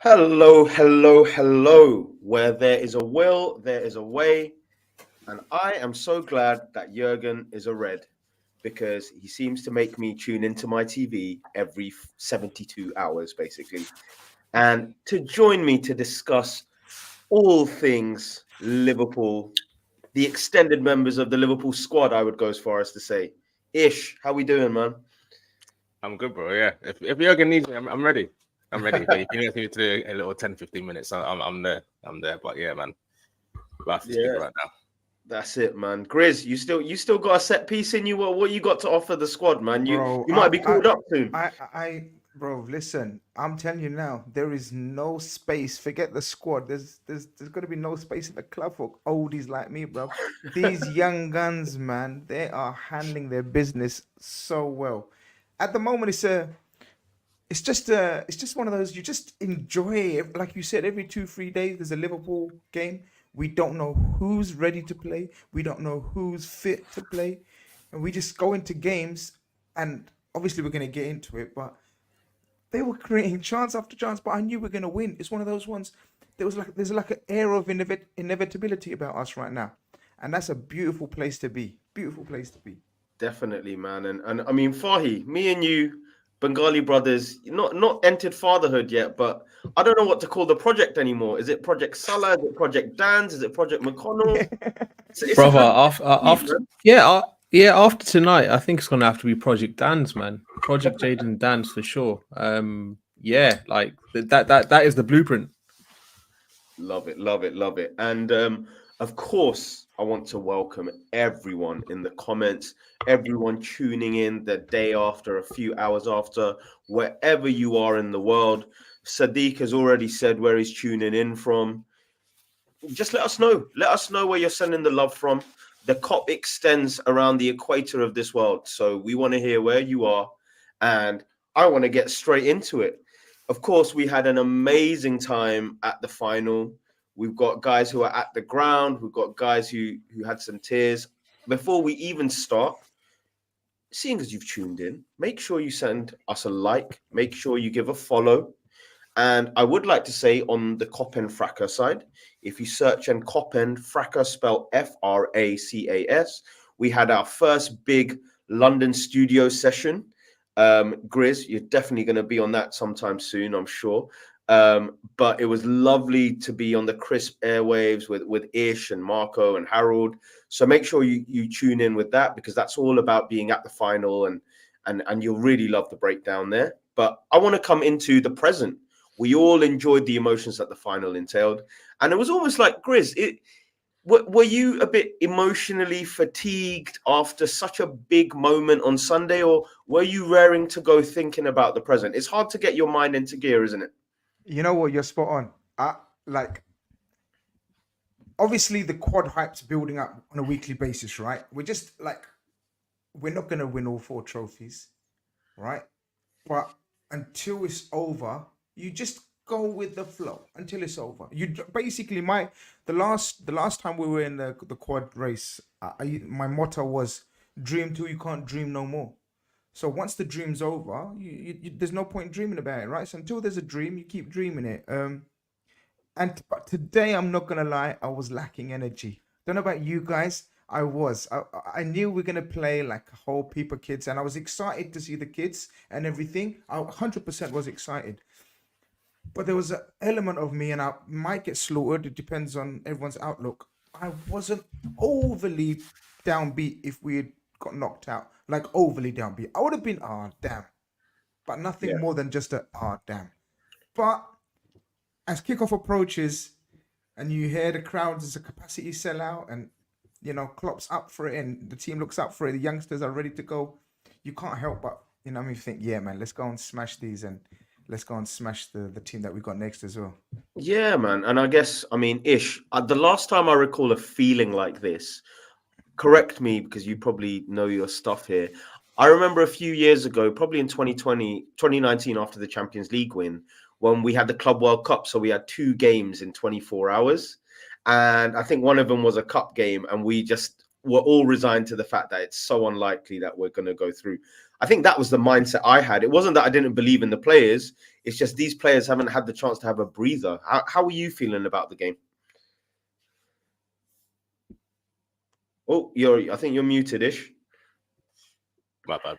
Hello, hello, hello. Where there is a will, there is a way. And I am so glad that Jurgen is a red because he seems to make me tune into my TV every 72 hours, basically. And to join me to discuss all things Liverpool, the extended members of the Liverpool squad, I would go as far as to say. Ish, how we doing, man? I'm good, bro. Yeah. If Jurgen needs me, I'm ready. I'm ready. But if you need me to do a little 10, 15 minutes, I'm there. I'm there. But yeah, man. Life is good Yeah, right now. that's it, man. Grizz, you still got a set piece in you. What you got to offer the squad, man? You Bro, you might be called up soon. bro, listen. I'm telling you now, there is no space. Forget the squad. There's going to be no space in the club for oldies like me, bro. These young guns, man, they are handling their business so well. At the moment, it's just one of those you just enjoy. Like you said, every 2 3 days there's a Liverpool game. We don't know who's ready to play. We don't know who's fit to play, and we just go into games. And obviously we're gonna get into it, but they were creating chance after chance. But I knew we are gonna win. It's one of those ones. There's like an air of inevitability about us right now, and that's a beautiful place to be. Beautiful place to be. Definitely, man. And I mean, Fahi, me and you, Bengali brothers, not entered fatherhood yet, but I don't know what to call the project anymore. Is it Project Salah? Is it Project Danns? Is it Project McConnell? It's a Brother, bloody league, after man. after tonight, I think it's gonna have to be Project Dan's, man. Project Jayden Dan's for sure. Like that is the blueprint. Love it, love it, love it. And of course, I want to welcome everyone in the comments, everyone tuning in the day after, a few hours after, wherever you are in the world. Sadiq has already said where he's tuning in from. Just let us know. Let us know where you're sending the love from. The COP extends around the equator of this world. So we want to hear where you are. And I want to get straight into it. Of course, we had an amazing time at the final. We've got guys who are at the ground. We've got guys who had some tears. Before we even start, seeing as you've tuned in, make sure you send us a like. Make sure you give a follow. And I would like to say on the Kopend Fracas side, if you search and Kopend Fracas, spelled Fracas, we had our first big London studio session. Grizz, you're definitely going to be on that sometime soon, I'm sure. But it was lovely to be on the crisp airwaves with Ish and Marco and Harold. So make sure you tune in with that because that's all about being at the final and you'll really love the breakdown there. But I want to come into the present. We all enjoyed the emotions that the final entailed. And it was almost like, Grizz, were you a bit emotionally fatigued after such a big moment on Sunday, or were you raring to go thinking about the present? It's hard to get your mind into gear, isn't it? You know what? You're spot on. Like obviously the quad hype's building up on a weekly basis, right? We're not gonna win all four trophies, right? But until it's over, you just go with the flow until it's over. Basically the last time we were in the quad race, my motto was dream till you can't dream no more. So once the dream's over, there's no point dreaming about it, right? So until there's a dream, you keep dreaming it. But today, I'm not gonna lie, I was lacking energy. Don't know about you guys. I was. I knew we are gonna play like a whole heap of kids, and I was excited to see the kids and everything. I 100% was excited. But there was an element of me, and I might get slaughtered. It depends on everyone's outlook. I wasn't overly downbeat if we had got knocked out, like overly downbeat. I would have been, ah, damn, but nothing Yeah. more than just a, ah, damn. But as kickoff approaches and you hear the crowd as a capacity sellout and Klopp's up for it and the team looks up for it, the youngsters are ready to go, you can't help but what I mean, think, yeah, man, let's go and smash these and let's go and smash the team that we got next as well. Yeah, man. And I guess, I mean, Ish, the last time I recall a feeling like this, correct me because you probably know your stuff here. I remember a few years ago, probably in 2020, 2019, after the Champions League win, when we had the Club World Cup. So we had two games in 24 hours. And I think one of them was a cup game. And we just were all resigned to the fact that it's so unlikely that we're going to go through. I think that was the mindset I had. It wasn't that I didn't believe in the players. It's just these players haven't had the chance to have a breather. How are you feeling about the game? Oh, I think you're muted-ish. My bad.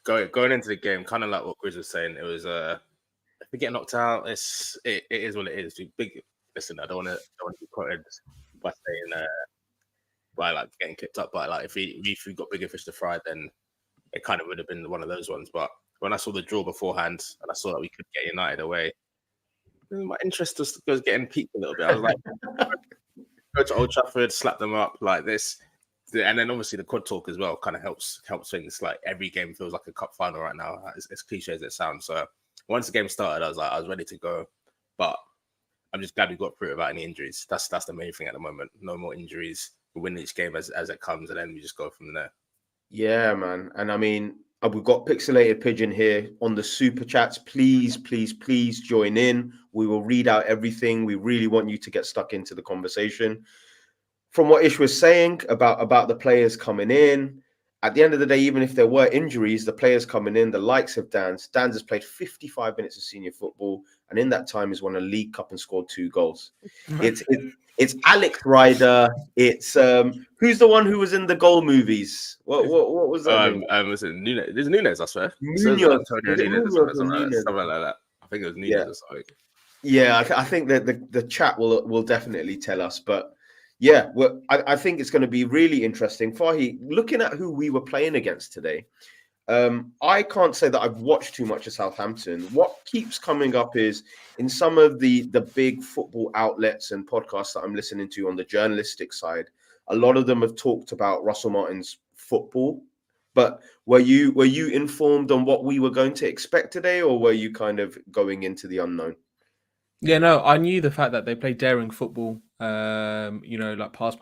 Going into the game, kind of like what Chris was saying, it was if we get knocked out, it is what it is. Listen, I don't want to be quoted by saying by like getting kicked up, but like if we got bigger fish to fry, then it kind of would have been one of those ones. But when I saw the draw beforehand and I saw that we could get United away, my interest just was getting peaked a little bit. I was like, go to Old Trafford, slap them up like this. And then obviously the quad talk as well kind of helps things. Like every game feels like a cup final right now, as cliche as it sounds. So once the game started, I was ready to go. But I'm just glad we got through it without any injuries. That's the main thing at the moment. No more injuries. We win each game as it comes, and then we just go from there. Yeah, man. And I mean, we've got Pixelated Pigeon here on the super chats. Please, please, please join in. We will read out everything. We really want you to get stuck into the conversation. From what Ish was saying about the players coming in, at the end of the day, even if there were injuries, the players coming in, the likes of Danns has played 55 minutes of senior football, and in that time has won a League Cup and scored 2 goals. It's Alex Ryder. It's who's the one who was in the goal movies? What was that name? Was it Nunes? There's Nunes, I swear. Munoz. Something like that. I think it was Nunes or something. Yeah, I think that the chat will definitely tell us, but. Yeah, well, I think it's going to be really interesting. Fahi, looking at who we were playing against today, I can't say that I've watched too much of Southampton. What keeps coming up is in some of the big football outlets and podcasts that I'm listening to on the journalistic side, a lot of them have talked about Russell Martin's football. But were you informed on what we were going to expect today, or were you kind of going into the unknown? Yeah, no, I knew the fact that they play daring football, like pass.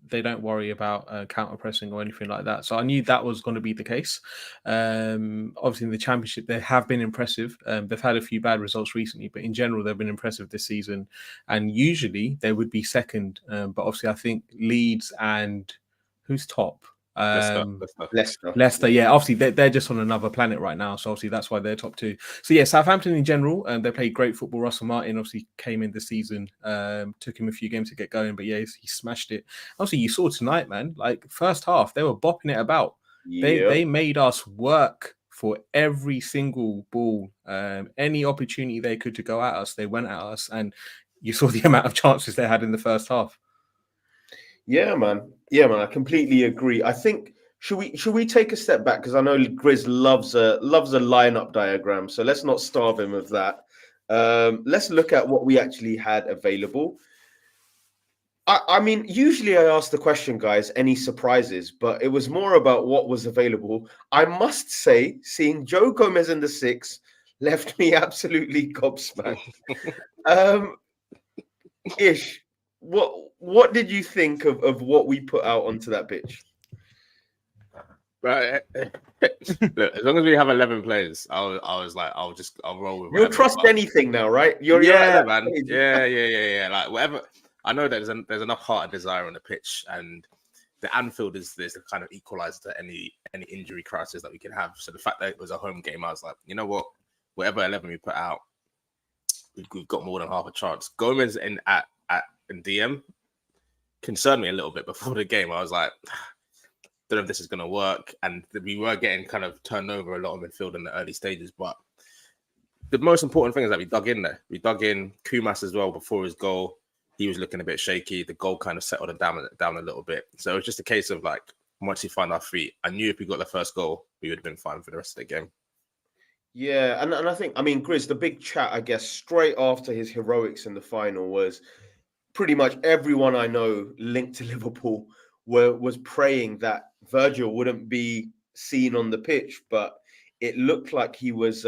They don't worry about counter pressing or anything like that. So I knew that was going to be the case. Obviously, in the Championship, they have been impressive. They've had a few bad results recently, but in general, they've been impressive this season. And usually they would be second. But obviously, I think Leeds and who's top? Leicester, yeah. Obviously, they're just on another planet right now, so obviously that's why they're top 2. So yeah, Southampton in general, they played great football. Russell Martin obviously came in this season, took him a few games to get going, but yeah, he smashed it. Obviously, you saw tonight, man. Like first half, they were bopping it about. Yeah. They made us work for every single ball, any opportunity they could to go at us, they went at us, and you saw the amount of chances they had in the first half. Yeah, man. I completely agree. I think should we take a step back, because I know Grizz loves a lineup diagram, so let's not starve him of that. Let's look at what we actually had available. I mean, usually I ask the question, guys, any surprises, but it was more about what was available. I must say, seeing Joe Gomez in the 6 left me absolutely gobsmacked. Ish, what did you think of what we put out onto that pitch? Right. Look, as long as we have 11 players, I was like, I'll roll with. You'll trust anything now, right? You're man. Yeah. Like whatever. I know that there's enough heart and desire on the pitch, and the Anfield is the kind of equalizer to any injury crisis that we can have. So the fact that it was a home game, I was like, you know what? Whatever 11 we put out, we've got more than half a chance. Gomez in DM concerned me a little bit before the game. I was like, don't know if this is going to work. And we were getting kind of turned over a lot of midfield in the early stages. But the most important thing is that we dug in there. We dug in Kumas as well before his goal. He was looking a bit shaky. The goal kind of settled him down a little bit. So it was just a case of like, once we find our feet, I knew if we got the first goal, we would have been fine for the rest of the game. Yeah, and I think, I mean, Grizz, the big chat, I guess, straight after his heroics in the final was pretty much everyone I know linked to Liverpool was praying that Virgil wouldn't be seen on the pitch, but it looked like he was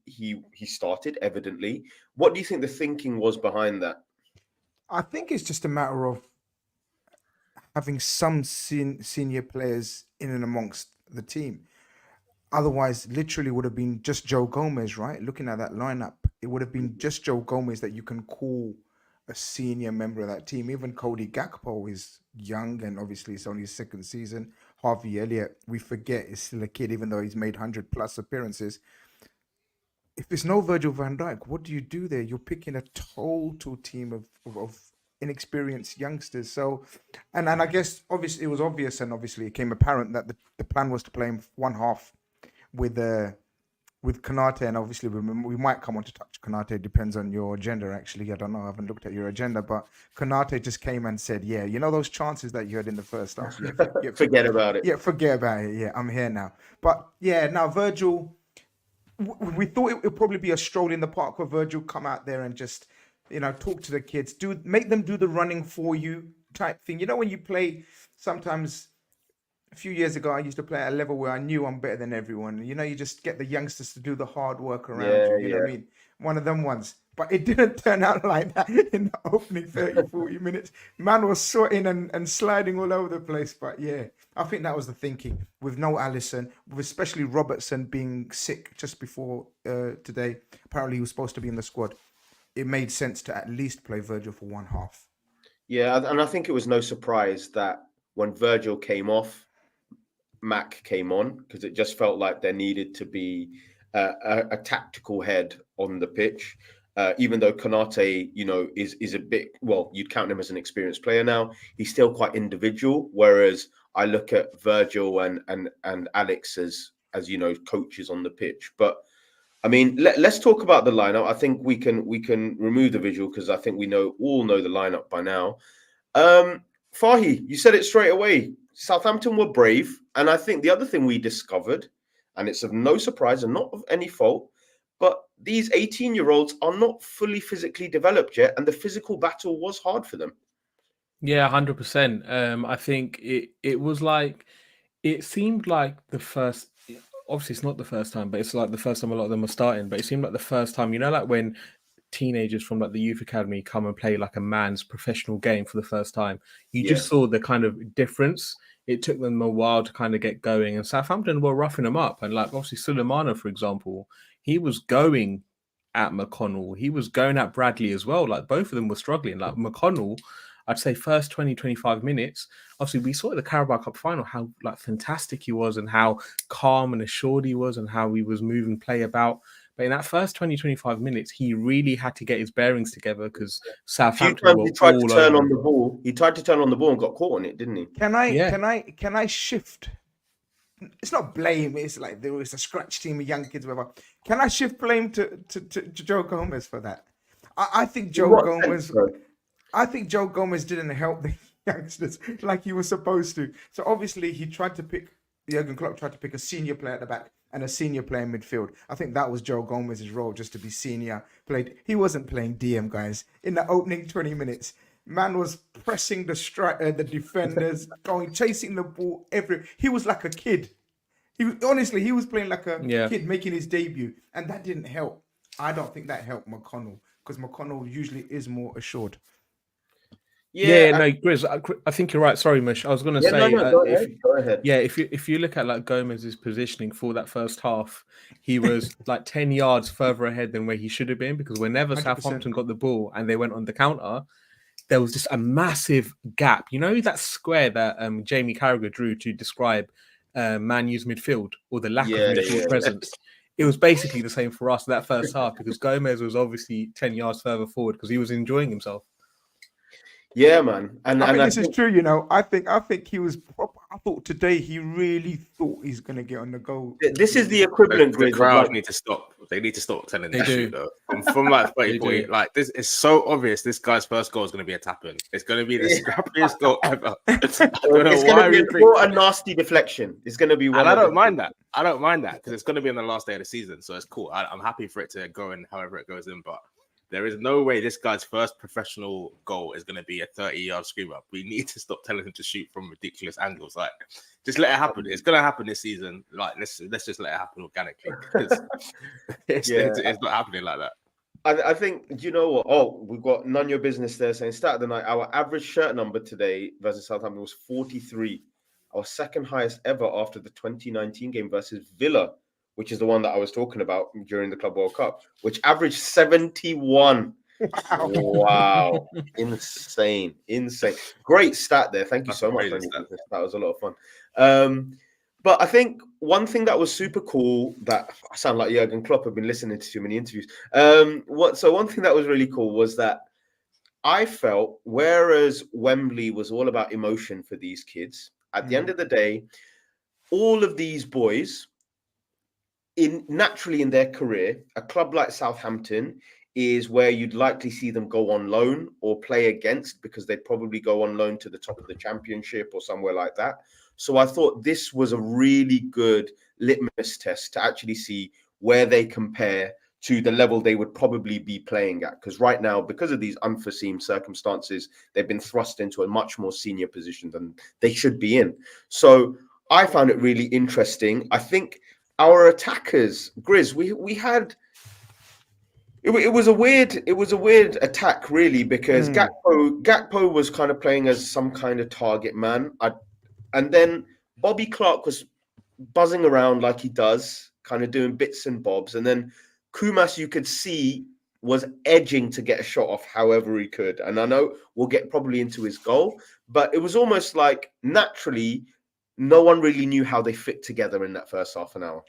he started, evidently. What do you think the thinking was behind that? I think it's just a matter of having some senior players in and amongst the team. Otherwise, literally would have been just Joe Gomez, right? Looking at that lineup, it would have been just Joe Gomez that you can call a senior member of that team. Even Cody Gakpo is young, and obviously it's only his second season. Harvey Elliott, we forget is still a kid, even though he's made 100+ appearances. If there's no Virgil van Dijk, what do you do there? You're picking a total team of inexperienced youngsters. So, and I guess obviously it was obvious, and obviously it became apparent that the plan was to play him one half with Konate, and obviously we might come on to touch Konate. Depends on your agenda. Actually, I don't know. I haven't looked at your agenda, but Konate just came and said, "Yeah, you know those chances that you had in the first half. Yeah, Forget about it. Yeah, forget about it. Yeah, I'm here now." But yeah, now Virgil. We thought it would probably be a stroll in the park where Virgil come out there and just, talk to the kids, make them do the running for you type thing. When you play, sometimes a few years ago, I used to play at a level where I knew I'm better than everyone. You just get the youngsters to do the hard work around you. You know what I mean? One of them ones. But it didn't turn out like that in the opening 30, 40 minutes. Man was sweating and sliding all over the place. But yeah, I think that was the thinking. With no Alisson, with especially Robertson being sick just before today. Apparently he was supposed to be in the squad. It made sense to at least play Virgil for one half. Yeah, and I think it was no surprise that when Virgil came off, Mac came on, because it just felt like there needed to be a tactical head on the pitch. Even though Konate, is a bit, well, you'd count him as an experienced player now. He's still quite individual, whereas I look at Virgil and Alex as coaches on the pitch. But I mean, let's talk about the lineup. I think we can remove the visual because I think we all know the lineup by now. Fahi, you said it straight away. Southampton were brave, and I think the other thing we discovered, and it's of no surprise and not of any fault, but these 18-year-olds are not fully physically developed yet, and the physical battle was hard for them. Yeah, 100%. I think it was like, it seemed like the first, obviously it's not the first time, but it's like the first time a lot of them are starting, but it seemed like the first time, like when teenagers from like the youth academy come and play like a man's professional game for the first time, you just saw the kind of difference. It took them a while to kind of get going, and Southampton were roughing them up. And like obviously Sulemana, for example, he was going at McConnell, he was going at Bradley as well. Like both of them were struggling. Like McConnell, I'd say first 20, 25 minutes, obviously we saw at the Carabao Cup final how like fantastic he was and how calm and assured he was and how he was moving play about. But in that first 20, 25 minutes, he really had to get his bearings together because Southampton were he tried to turn all on the ball. He tried to turn on the ball and got caught on it, didn't he? Can I shift? It's not blame. It's like there was a scratch team of young kids, whatever. Can I shift blame to Joe Gomez for that? I think Joe Gomez. I think Joe Gomez didn't help the youngsters like he was supposed to. So obviously Jurgen Klopp tried to pick a senior player at the back and a senior player in midfield. I think that was Joe Gomez's role, just to be senior. He wasn't playing DM, guys. In the opening 20 minutes, man was pressing the defenders, chasing the ball he was like a kid. He was playing like a kid making his debut, and that didn't help. I don't think that helped McConnell, because McConnell usually is more assured. No, Grizz, I think you're right. Sorry, Mush. I was going to say, go ahead. Yeah, if you look at like Gomez's positioning for that first half, he was like 10 yards further ahead than where he should have been, because whenever 100%. Southampton got the ball and they went on the counter, there was just a massive gap. You know that square that Jamie Carragher drew to describe Man U's midfield, or the lack of midfield presence. It was basically the same for us that first half, because Gomez was obviously 10 yards further forward because he was enjoying himself. Yeah, man. And I think this is true, I think he was proper. I thought today he really thought he's going to get on the goal. This is the equivalent. The crowd need to stop. They need to stop telling that shit, though. From like 30 point, like this is so obvious. This guy's first goal is going to be a tap-in. It's going to be the scrappiest goal ever. It's going to be a nasty deflection. It's going to be one. And I don't mind that. I don't mind that, because it's going to be on the last day of the season, so it's cool. I'm happy for it to go in however it goes in, but there is no way this guy's first professional goal is going to be a 30-yard scream up. We need to stop telling him to shoot from ridiculous angles. Like, just let it happen. It's going to happen this season. Like, let's just let it happen organically. It's not happening like that. I think, you know what? Oh, we've got None Your Business there saying, start of the night, our average shirt number today versus Southampton was 43. Our second highest ever after the 2019 game versus Villa, which is the one that I was talking about during the Club World Cup, which averaged 71. Wow. Insane. Great stat there. Thank you That's so a much. crazy stat. That was a lot of fun. But I think one thing that was super cool, that I sound like Jurgen Klopp, I've been listening to too many interviews. One thing that was really cool was that I felt, whereas Wembley was all about emotion for these kids, at the end of the day, all of these boys, naturally in their career, a club like Southampton is where you'd likely see them go on loan or play against, because they'd probably go on loan to the top of the Championship or somewhere like that. So I thought this was a really good litmus test to actually see where they compare to the level they would probably be playing at. Because right now, because of these unforeseen circumstances, they've been thrust into a much more senior position than they should be in. So I found it really interesting. I think our attackers, Grizz, we had... It was a weird attack, really, because Gakpo was kind of playing as some kind of target man. And then Bobby Clark was buzzing around like he does, kind of doing bits and bobs. And then Kumas, you could see, was edging to get a shot off however he could. And I know we'll get probably into his goal, but it was almost like naturally no one really knew how they fit together in that first half an hour.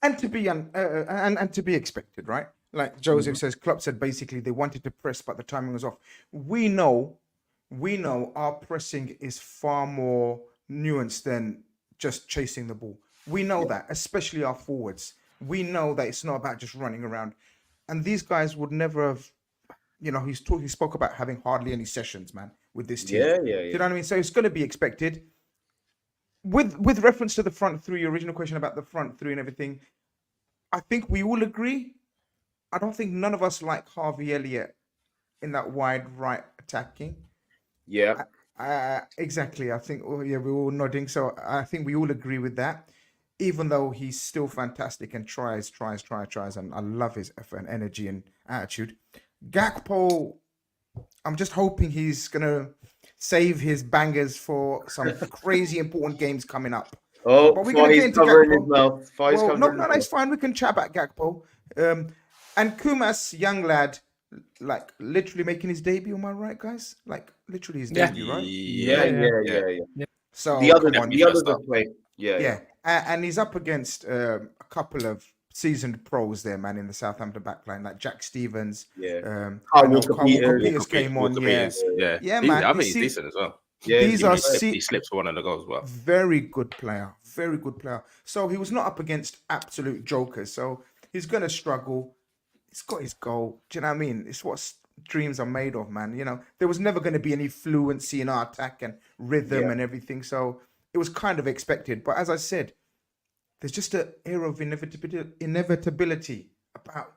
And to be and to be expected, right? Like Joseph says, Klopp said basically they wanted to press, but the timing was off. We know our pressing is far more nuanced than just chasing the ball. We know that, especially our forwards. We know that it's not about just running around. And these guys would never have, he spoke about having hardly any sessions, man, with this team. Yeah. Do you know what I mean? So it's going to be expected. With reference to the front three, your original question about the front three and everything, I think we all agree. I don't think none of us like Harvey Elliott in that wide right attacking. Yeah. Exactly. I think, we're all nodding. So I think we all agree with that, even though he's still fantastic and tries. And I love his effort and energy and attitude. Gakpo, I'm just hoping he's going to save his bangers for some crazy important games coming up. Oh, but we're going to get into Gakpo. No, it's fine. We can chat about Gakpo. And Kumas, young lad, like literally making his debut. Am I right, guys? Like literally his debut, right? Yeah. So the others have played. Yeah. And he's up against a couple of seasoned pros there, man, in the Southampton backline, like Jack Stevens. Walker-Peters came on. Yeah, man. I think he's decent as well. Yeah, he slips for one of the goals as well. Very good player. So he was not up against absolute jokers. So he's gonna struggle. He's got his goal. Do you know what I mean? It's what dreams are made of, man. There was never going to be any fluency in our attack and rhythm and everything. So it was kind of expected. But as I said, there's just an air of inevitability about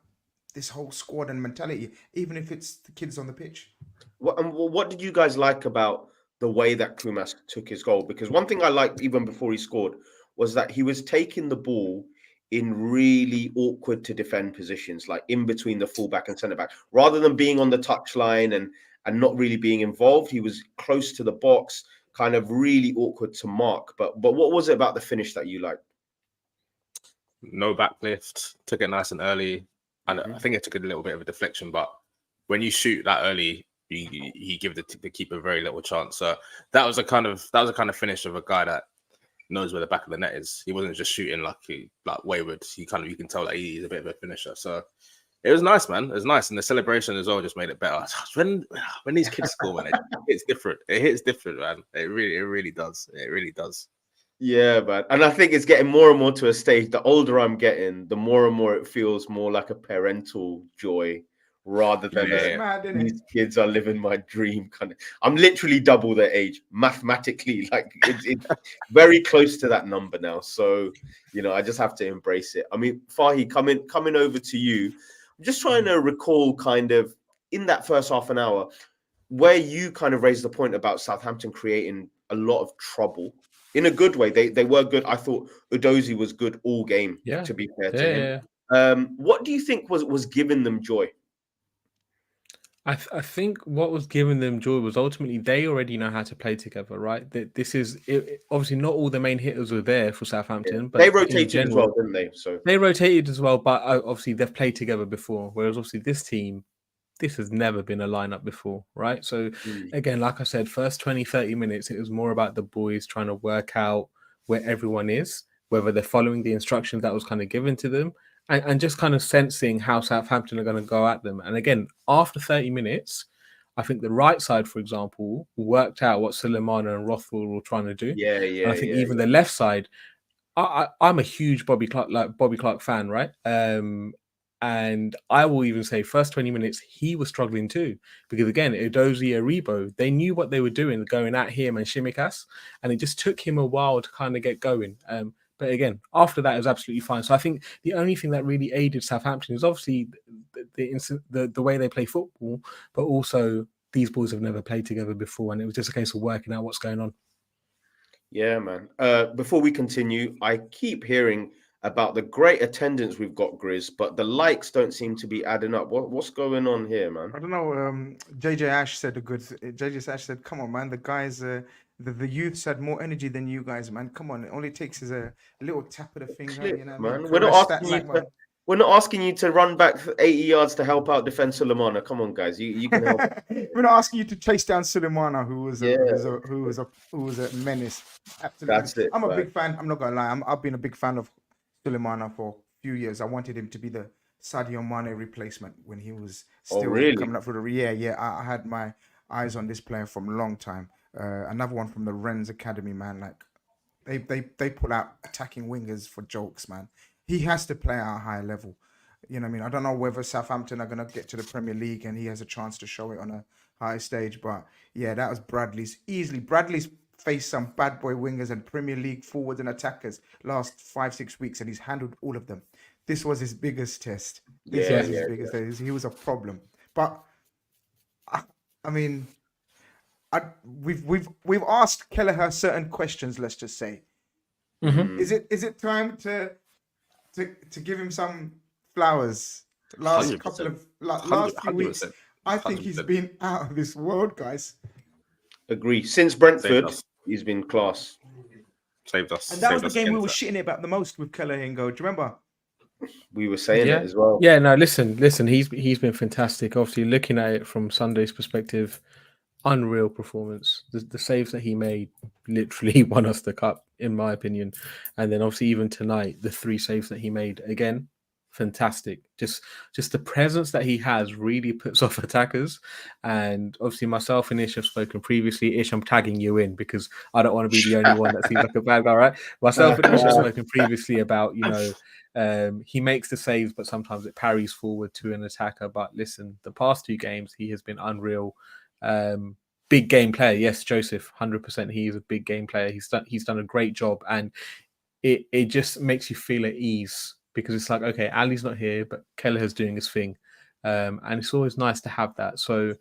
this whole squad and mentality, even if it's the kids on the pitch. What did you guys like about the way that Kumas took his goal? Because one thing I liked even before he scored was that he was taking the ball in really awkward to defend positions, like in between the fullback and centre back, rather than being on the touchline and not really being involved. He was close to the box, kind of really awkward to mark. But what was it about the finish that you liked? No backlift, took it nice and early, and I think it took a little bit of a deflection. But when you shoot that early, you give the keeper very little chance. So that was a kind of finish of a guy that knows where the back of the net is. He wasn't just shooting like wayward. You can tell that he's a bit of a finisher. So it was nice, man. It was nice, and the celebration as well just made it better. When these kids score, man, it's different. It hits different, man. It really does. It really does. Yeah, man. And I think it's getting more and more to a stage. The older I'm getting, the more and more it feels more like a parental joy rather than these kids are living my dream kind of. I'm literally double their age mathematically. Like it's very close to that number now. So, I just have to embrace it. I mean, Fahi, coming over to you. I'm just trying to recall kind of in that first half an hour where you kind of raised the point about Southampton creating a lot of trouble in a good way. They were good. I thought Udozie was good all game, to be fair to him. What do you think was giving them joy? I think what was giving them joy was ultimately they already know how to play together, right? This is obviously not all the main hitters were there for Southampton, but they rotated as well, didn't they? So they rotated as well, but obviously they've played together before. Whereas obviously this team, this has never been a lineup before, right? So Mm. again, like I said, first 20, 30 minutes, it was more about the boys trying to work out where everyone is, whether they're following the instructions that was kind of given to them, and just kind of sensing how Southampton are going to go at them. And again, after 30 minutes, I think the right side, for example, worked out what Sulemana and Rothwell were trying to do. Yeah, And yeah, I think yeah, even yeah. the left side, I'm a huge Bobby Clark fan, right? And I will even say, first 20 minutes, he was struggling too. Because again, Edozie Aribo, they knew what they were doing, going at him and Shimikas, and it just took him a while to kind of get going. But again, after that, it was absolutely fine. So I think the only thing that really aided Southampton is obviously the way they play football, but also these boys have never played together before, and it was just a case of working out what's going on. Yeah, man. Before we continue, I keep hearing about the great attendance we've got, Grizz, but the likes don't seem to be adding up. What's going on here, man? I don't know. JJ Ash said JJ Ash said, "Come on, man. The guys, the youths had more energy than you guys, man. Come on. All it takes is a little tap of the finger, Clip, you know, man. man. We're not Caress that asking you like, to. We're not asking you to run back 80 yards to help out defend Sulemana. Come on, guys. You can help. We're not asking you to chase down Sulemana, who was Yeah. who was a menace. Absolutely. That's it. I'm a man. big fan. I'm not gonna lie. I've been a big fan of Sulemana for a few years. I wanted him to be the Sadio Mane replacement when he was still really? coming up for the yeah. I had my eyes on this player from a long time. Another one from the Rennes Academy, man. Like they pull out attacking wingers for jokes, man. He has to play at a high level. You know what I mean? I don't know whether Southampton are going to get to the Premier League and he has a chance to show it on a high stage. But yeah, that was Bradley's easily. Bradley's faced some bad boy wingers and Premier League forwards and attackers last 5-6 weeks, and he's handled all of them. This was his biggest test. This was his biggest test. He was a problem. But I mean, we've asked Kelleher certain questions. Let's just say, is it time to give him some flowers? Last 100%. last few weeks, 100%. I think he's been out of this world, guys. Agree. Since Brentford, he's been class. Saved us. And that was the game we were shitting it about the most with Kelleher and Go. Do you remember? We were saying it as well. Yeah, no, listen. He's been fantastic. Obviously, looking at it from Sunday's perspective, unreal performance. The saves that he made literally won us the cup, in my opinion. And then obviously even tonight, the 3 saves that he made, again, fantastic. Just the presence that he has really puts off attackers. And obviously myself and Ish have spoken previously. Ish, I'm tagging you in because I don't want to be the only one that seems like a bad guy, right? Myself and Ish have spoken previously about, he makes the saves, but sometimes it parries forward to an attacker. But listen, the past 2 games, he has been unreal. Big game player, yes, Joseph, 100%. He is a big game player. He's done a great job, and it just makes you feel at ease because it's like, okay, Ali's not here, but Kelleher's doing his thing, and it's always nice to have that. So,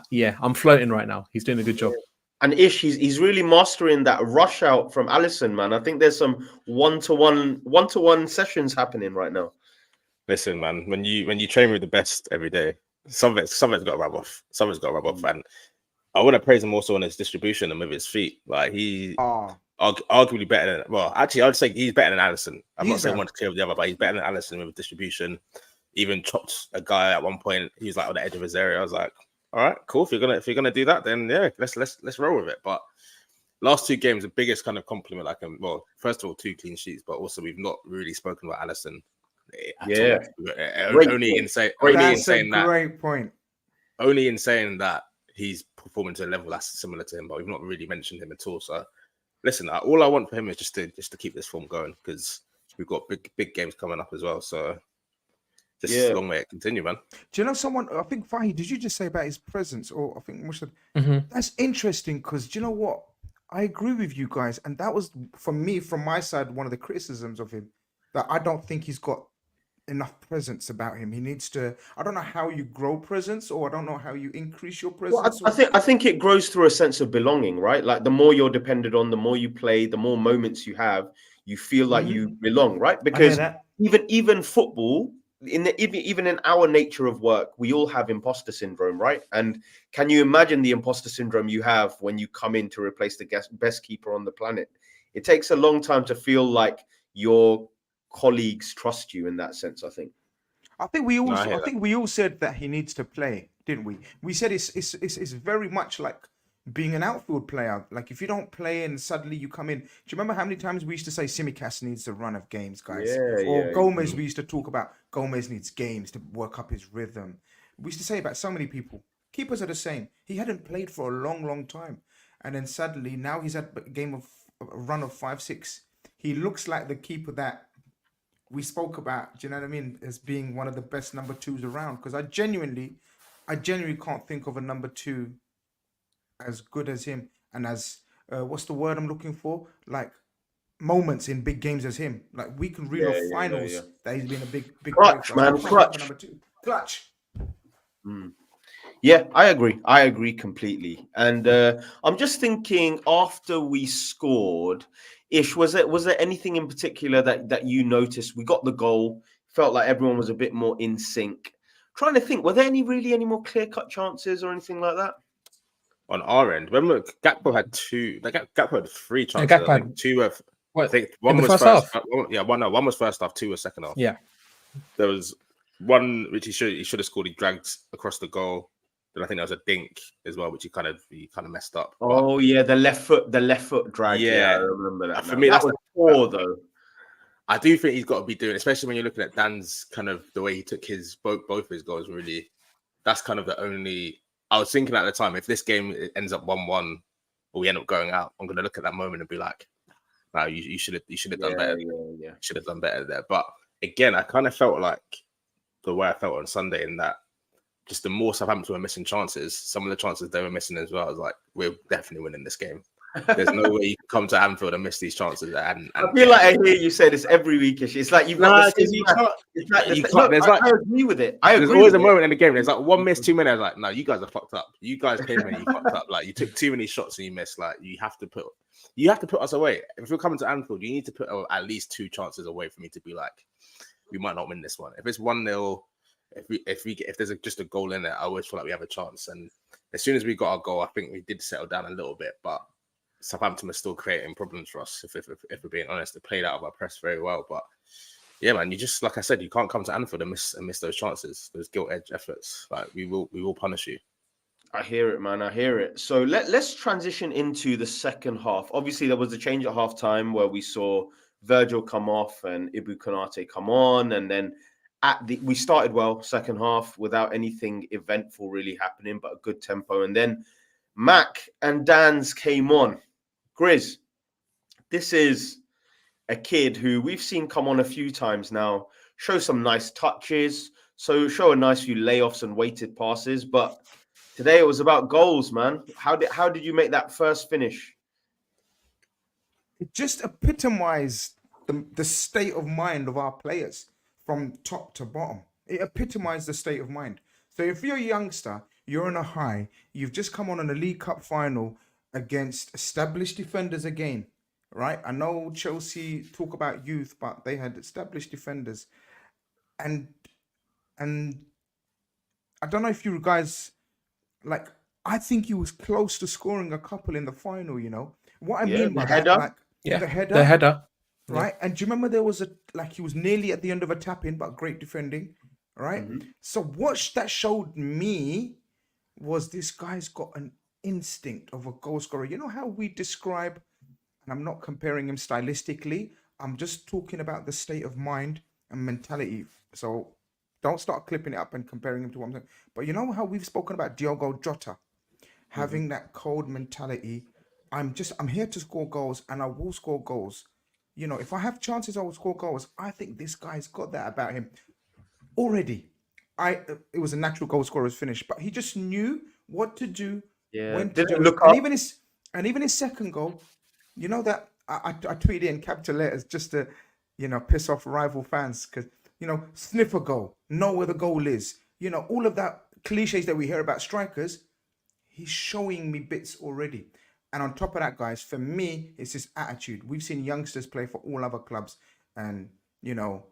yeah, I'm floating right now. He's doing a good job. And Ish, he's really mastering that rush out from Alisson, man. I think there's some one-to-one sessions happening right now. Listen, man, when you train with the best every day, something's got to rub off. Something's got to rub off, and I want to praise him also on his distribution and with his feet. Like he arguably better than. Well, actually, I'd say he's better than Alisson. I'm not saying one to clear with the other, but he's better than Alisson with distribution. Even chopped a guy at one point. He was like on the edge of his area. I was like, all right, cool. If you're gonna do that, then yeah, let's roll with it. But last 2 games, the biggest kind of compliment I can. Well, first of all, 2 clean sheets, but also we've not really spoken about Alisson. Yeah, only in saying that he's performing to a level that's similar to him, but we've not really mentioned him at all. So, listen, all I want for him is just to keep this form going because we've got big games coming up as well. So, just a long way to continue, man. Do you know someone? I think Fahi, did you just say about his presence, or I think Mushad? That's interesting because do you know what? I agree with you guys, and that was for me, from my side, one of the criticisms of him that I don't think he's got enough presence about him. He needs to. I don't know how you grow presence, or I don't know how you increase your presence. Well, I think it grows through a sense of belonging, right? Like the more you're dependent on, the more you play, the more moments you have, you feel like you belong, right? Because even football, even in our nature of work, we all have imposter syndrome, right? And can you imagine the imposter syndrome you have when you come in to replace the best keeper on the planet? It takes a long time to feel like your colleagues trust you in that sense, I think. I think we all No, I hear I think we all said that he needs to play, didn't we? We said it's very much like being an outfield player. Like if you don't play and suddenly you come in. Do you remember how many times we used to say Simicast needs a run of games, guys? Or Yeah. Gomez, we used to talk about Gomez needs games to work up his rhythm. We used to say about so many people. Keepers are the same. He hadn't played for a long, long time. And then suddenly now he's had a run of 5-6. He looks like the keeper that we spoke about, do you know what I mean, as being one of the best number 2s around. Because I genuinely can't think of a number 2 as good as him and as what's the word I'm looking for? Like moments in big games as him. Like we can reel off finals that he's been a big clutch, player. man, clutch. Number 2. Clutch. Yeah, I agree completely. And I'm just thinking, after we scored, Ish, was there anything in particular that you noticed? We got the goal, felt like everyone was a bit more in sync. Trying to think, were there any more clear-cut chances or anything like that? On our end, remember Gakpo had 2. Gakpo had 3 chances. Gakpo I had- think 2 of. What, I think in one the was first first. half? One was first half. 2 was second half. Yeah. There was one which he should have scored. He dragged across the goal. Then I think there was a dink as well, which he kind of messed up. Oh yeah, the left foot drag. Yeah, I Yeah. remember that. For me, that that's was poor though. I do think he's got to be doing, especially when you're looking at Dan's kind of the way he took his both of his goals. Really, that's kind of the only. I was thinking at the time, if this game ends up 1-1 or we end up going out, I'm going to look at that moment and be like, "Wow, you should have done better. Yeah. Should have done better there." But again, I kind of felt like the way I felt on Sunday in that just the more Southampton were missing chances, some of the chances they were missing as well. I was like, we're definitely winning this game. There's no way you can come to Anfield and miss these chances. And I feel like I hear you say this every week. It's like you've got the same I agree with it. There's always a moment in the game. There's like one miss, 2 minutes. Like, no, you guys are fucked up. You guys came in and you fucked up. Like, you took too many shots and you missed. Like, you have to put us away. If you're coming to Anfield, you need to put at least 2 chances away for me to be like, we might not win this one. If it's 1-0, if there's just a goal in it, I always feel like we have a chance. And as soon as we got our goal, I think we did settle down a little bit, but Southampton was still creating problems for us. If we're being honest, they played out of our press very well. But yeah, man, you just, like I said, you can't come to Anfield and miss those chances, those gilt edge efforts. Like we will punish you. I hear it, man. I hear it. So let's transition into the second half. Obviously, there was a change at half time where we saw Virgil come off and Ibu Konate come on, and then we started well second half without anything eventful really happening, but a good tempo. And then Mac and Danns came on. Grizz, this is a kid who we've seen come on a few times now, show some nice touches, so show a nice few layoffs and weighted passes. But today it was about goals, man. How did you make that first finish? It just epitomized the state of mind of our players from top to bottom. It epitomized the state of mind. So if you're a youngster, you're on a high, you've just come on a League Cup final against established defenders again, right? I know Chelsea talk about youth, but they had established defenders. And I don't know if you guys, like, I think he was close to scoring a couple in the final, you know? What I mean by that, like, the header. Right? And do you remember there was he was nearly at the end of a tap-in, but great defending, right? Mm-hmm. So what that showed me was this guy's got an instinct of a goal scorer. You know how we describe, and I'm not comparing him stylistically, I'm just talking about the state of mind and mentality. So don't start clipping it up and comparing him to what I'm saying. But you know how we've spoken about Diogo Jota having that cold mentality. I'm here to score goals, and I will score goals. You know, if I have chances, I will score goals. I think this guy's got that about him already. It was a natural goal scorer's finish, but he just knew what to do, when to do it. And even his second goal, you know that I tweeted in capital letters just to, you know, piss off rival fans because, you know, sniff a goal, know where the goal is. You know, all of that cliches that we hear about strikers, he's showing me bits already. And on top of that, guys, for me, it's his attitude. We've seen youngsters play for all other clubs and, you know,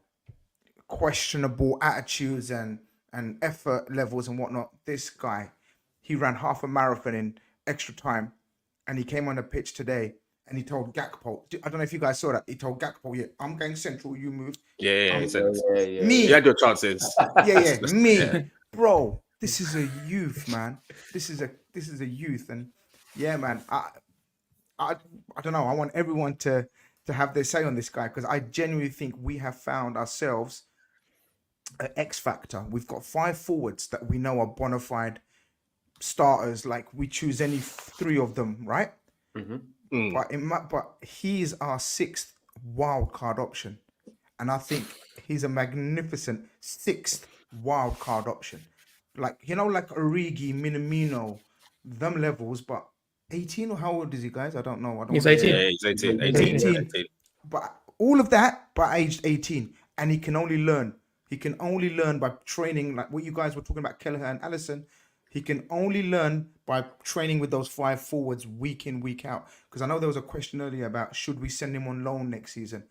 questionable attitudes and effort levels and whatnot. This guy, he ran half a marathon in extra time and he came on the pitch today and he told Gakpo. I don't know if you guys saw that. He told Gakpo, "Yeah, I'm going central. You move." Yeah, he said, Me. you had your chances. Me, bro. This is a youth, man. This is a youth, and yeah, man. I don't know. I want everyone to have their say on this guy because I genuinely think we have found ourselves an X factor. We've got 5 forwards that we know are bona fide starters. Like we choose any 3 of them, right? But he's our 6th wild card option, and I think he's a magnificent 6th wild card option. Like like Origi, Minamino, them levels, but 18 or how old is he, guys? I don't know. He's 18. Yeah, he's 18. But all of that by aged 18, and he can only learn. He can only learn by training, like what you guys were talking about, Kelleher and Allison. He can only learn by training with those 5 forwards week in, week out. Because I know there was a question earlier about should we send him on loan next season.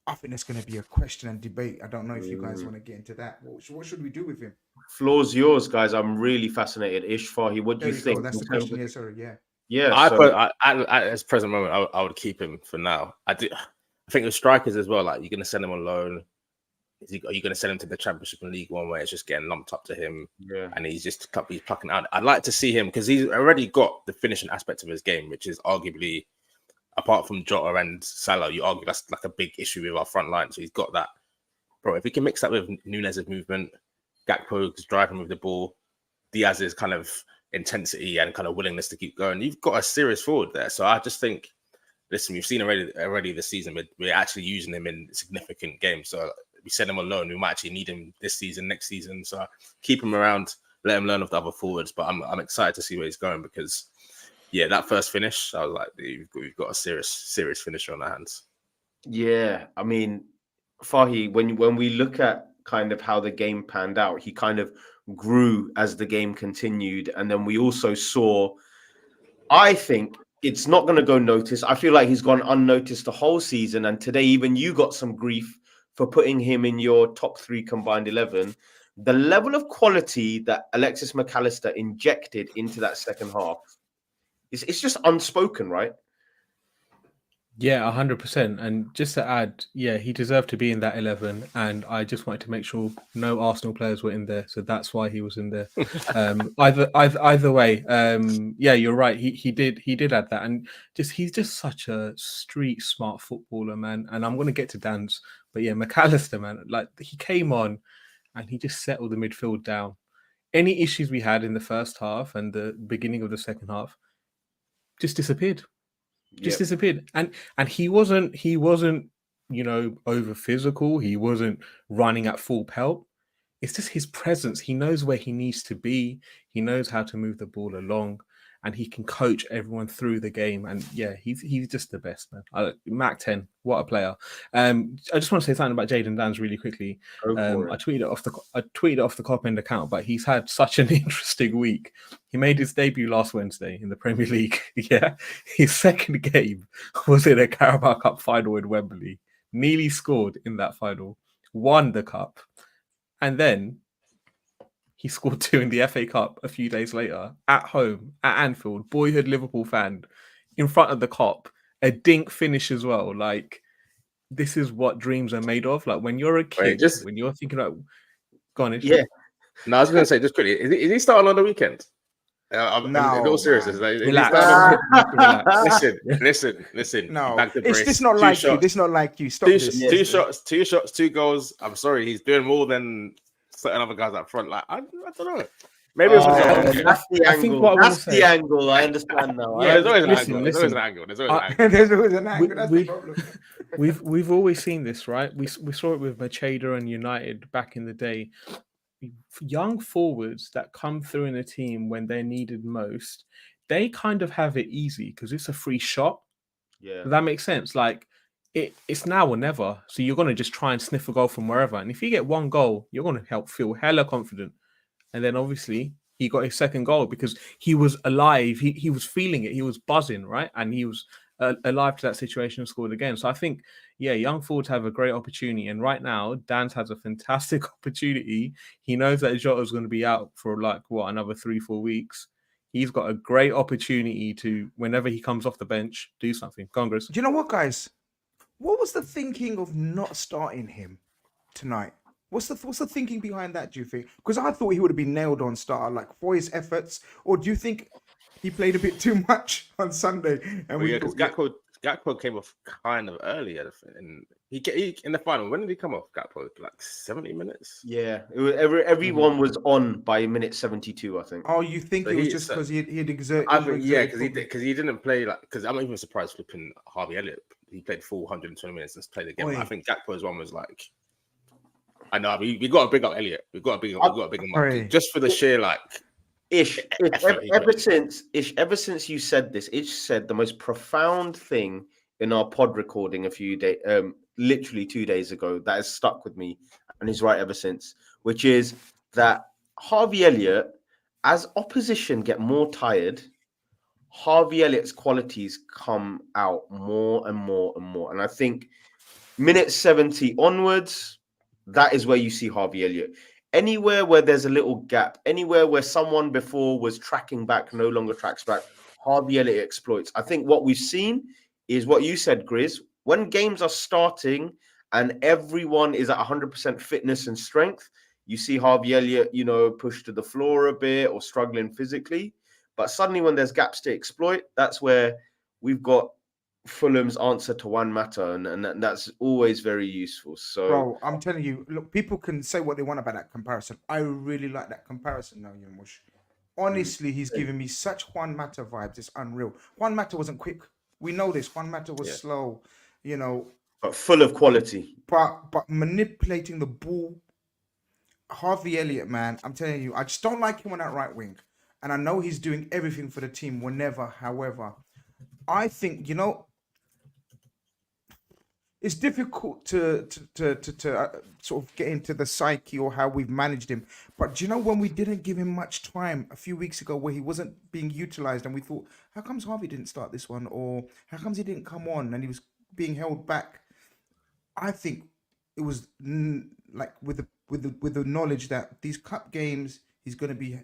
I think there's going to be a question and debate. I don't know if you guys want to get into that. What should we do with him? Floor's yours, guys. I'm really fascinated. Ishfahi, what do you think? That's the question. Yeah, sorry. Yeah. Yeah. At this present moment, I would keep him for now. I think with strikers as well, like you're going to send him on loan. Are you going to send him to the Championship and League One where it's just getting lumped up to him and he's plucking out? I'd like to see him because he's already got the finishing aspect of his game, which is arguably, apart from Jota and Salah, you argue that's like a big issue with our front line. So he's got that. Bro, if we can mix that with Nunez's movement, Gakpo's driving with the ball, Diaz's kind of intensity and kind of willingness to keep going, you've got a serious forward there. So I just think, listen, we've seen already this season, we're actually using him in significant games. So we send him on loan. We might actually need him this season, next season. So keep him around, let him learn off the other forwards. But I'm excited to see where he's going because, yeah, that first finish, I was like, we've got a serious finisher on our hands. Yeah, I mean, Fahi, when we look at kind of how the game panned out, he kind of grew as the game continued. And then we also saw, I think, it's not going to go noticed. I feel like he's gone unnoticed the whole season. And today, even you got some grief for putting him in your top 3 combined 11. The level of quality that Alexis Mac Allister injected into that second half, it's just unspoken, right? Yeah, 100%. And just to add, yeah, he deserved to be in that 11. And I just wanted to make sure no Arsenal players were in there. So that's why he was in there. Either way, yeah, you're right. He did add that. And he's just such a street smart footballer, man. And I'm going to get to Danns. But yeah, Mac Allister, man, like he came on and he just settled the midfield down. Any issues we had in the first half and the beginning of the second half just disappeared. Disappeared. And he wasn't, over physical. He wasn't running at full pelt. It's just his presence. He knows where he needs to be. He knows how to move the ball along, and he can coach everyone through the game. And yeah, he's just the best, man. Mac 10, what a player. I just want to say something about Jayden Danns really quickly. I tweeted it off the Kopend account, but he's had such an interesting week. He made his debut last Wednesday in the Premier League. Yeah, his second game was in a Carabao Cup final in Wembley. Nearly scored in that final, won the cup, and then he scored 2 in the FA Cup a few days later at home at Anfield. Boyhood Liverpool fan in front of the Kop. A dink finish as well. Like, this is what dreams are made of. Like, when you're a kid, when you're thinking about... Go on, yeah. No, I was going to say, just quickly, is he starting on the weekend? No, in all seriousness, relax. Listen. No, back to it's brace. just not like you. This not like you. Stop this. 2 shots, 2 goals. I'm sorry, he's doing more than certain other guys up front. Like I don't know. Maybe it's that's the angle. That's the angle. I understand now. Yeah, there's always an angle. There's always an angle. That's the problem. We've always seen this, right? We saw it with Macheda and United back in the day. Young forwards that come through in a team when they're needed most, they kind of have it easy because it's a free shot. Yeah, does that makes sense. Like it's now or never. So you're going to just try and sniff a goal from wherever. And if you get 1 goal, you're going to feel hella confident. And then obviously he got his second goal because he was alive. He was feeling it. He was buzzing, right? And he was alive to that situation and scored again. So I think, yeah, young forwards have a great opportunity. And right now, Danns has a fantastic opportunity. He knows that Jota is going to be out for another 3-4 weeks. he's got a great opportunity to, whenever he comes off the bench, do something. Congress. Do you know what, guys? What was the thinking of not starting him tonight? What's the thinking behind that, do you think? Because I thought he would have been nailed on starter, like, for his efforts. Or do you think he played a bit too much on Sunday? And because Gakpo came off kind of early, and he in the final. When did he come off? Gakpo, like 70 minutes. Yeah, it was, everyone was on by minute 72, I think. Oh, you think it was just because he'd exerted? Yeah, because he didn't play like. Because I'm not even surprised flipping Harvey Elliott. He played full 120 minutes and played again. I think Gakpo's one was like. I know. We got to big up Elliott. We got to big him up just for the sheer like. Ever since you said this, Ish said the most profound thing in our pod recording a few days, literally 2 days ago, that has stuck with me, and he's right ever since, which is that Harvey Elliott, as opposition get more tired, Harvey Elliott's qualities come out more and more and more. And I think minute 70 onwards, that is where you see Harvey Elliott. Anywhere where there's a little gap, anywhere where someone before was tracking back, no longer tracks back, Harvey Elliott exploits. I think what we've seen is what you said, Grizz. When games are starting and everyone is at 100% fitness and strength, you see Harvey Elliott, pushed to the floor a bit or struggling physically. But suddenly when there's gaps to exploit, that's where we've got Fulham's answer to Juan Mata, and that's always very useful. So, bro, I'm telling you, look, people can say what they want about that comparison. I really like that comparison now, Mush. Honestly, he's giving me such Juan Mata vibes. It's unreal. Juan Mata wasn't quick. We know this. Juan Mata was slow, but full of quality. But manipulating the ball. Harvey Elliott, man, I'm telling you, I just don't like him on that right wing. And I know he's doing everything for the team however. I think, it's difficult to sort of get into the psyche or how we've managed him. But do you know when we didn't give him much time a few weeks ago where he wasn't being utilized and we thought, how comes Harvey didn't start this one? Or how comes he didn't come on and he was being held back? I think it was like with the knowledge that these cup games, he's going to be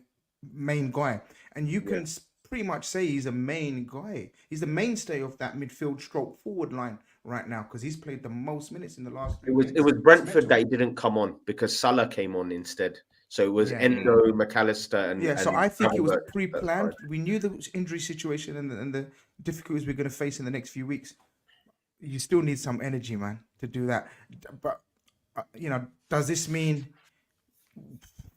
main guy. And you can pretty much say he's a main guy. He's the mainstay of that midfield stroke forward line right now because he's played the most minutes in the last. It was Brentford that he didn't come on because Salah came on instead. So it was Endo, McAllister, and so I think it was pre-planned. We knew the injury situation and the difficulties we're going to face in the next few weeks. You still need some energy, man, to do that. But does this mean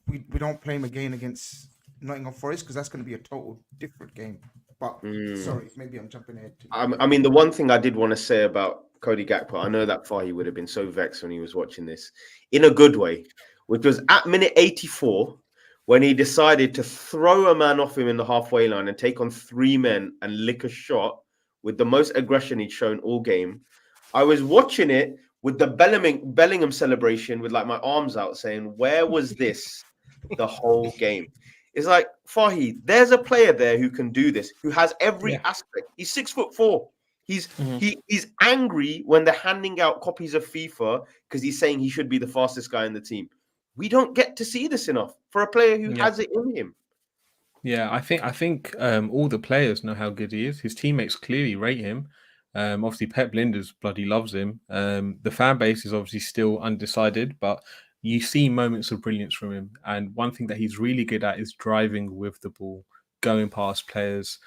we don't play him again against Nottingham Forest, because that's going to be a total different game? But sorry, maybe I'm jumping ahead. I mean, the one thing I did want to say about Cody Gakpo, I know that Fahy would have been so vexed when he was watching this, in a good way, which was at minute 84 when he decided to throw a man off him in the halfway line and take on 3 men and lick a shot with the most aggression he'd shown all game. I was watching it with the Bellingham celebration with like my arms out saying, where was this the whole game? It's like, Fahy, there's a player there who can do this, who has every aspect. He's 6'4". He's angry when they're handing out copies of FIFA because he's saying he should be the fastest guy in the team. We don't get to see this enough for a player who has it in him. Yeah, I think all the players know how good he is. His teammates clearly rate him. Obviously, Pep Linders bloody loves him. The fan base is obviously still undecided, but you see moments of brilliance from him. And one thing that he's really good at is driving with the ball, going past players.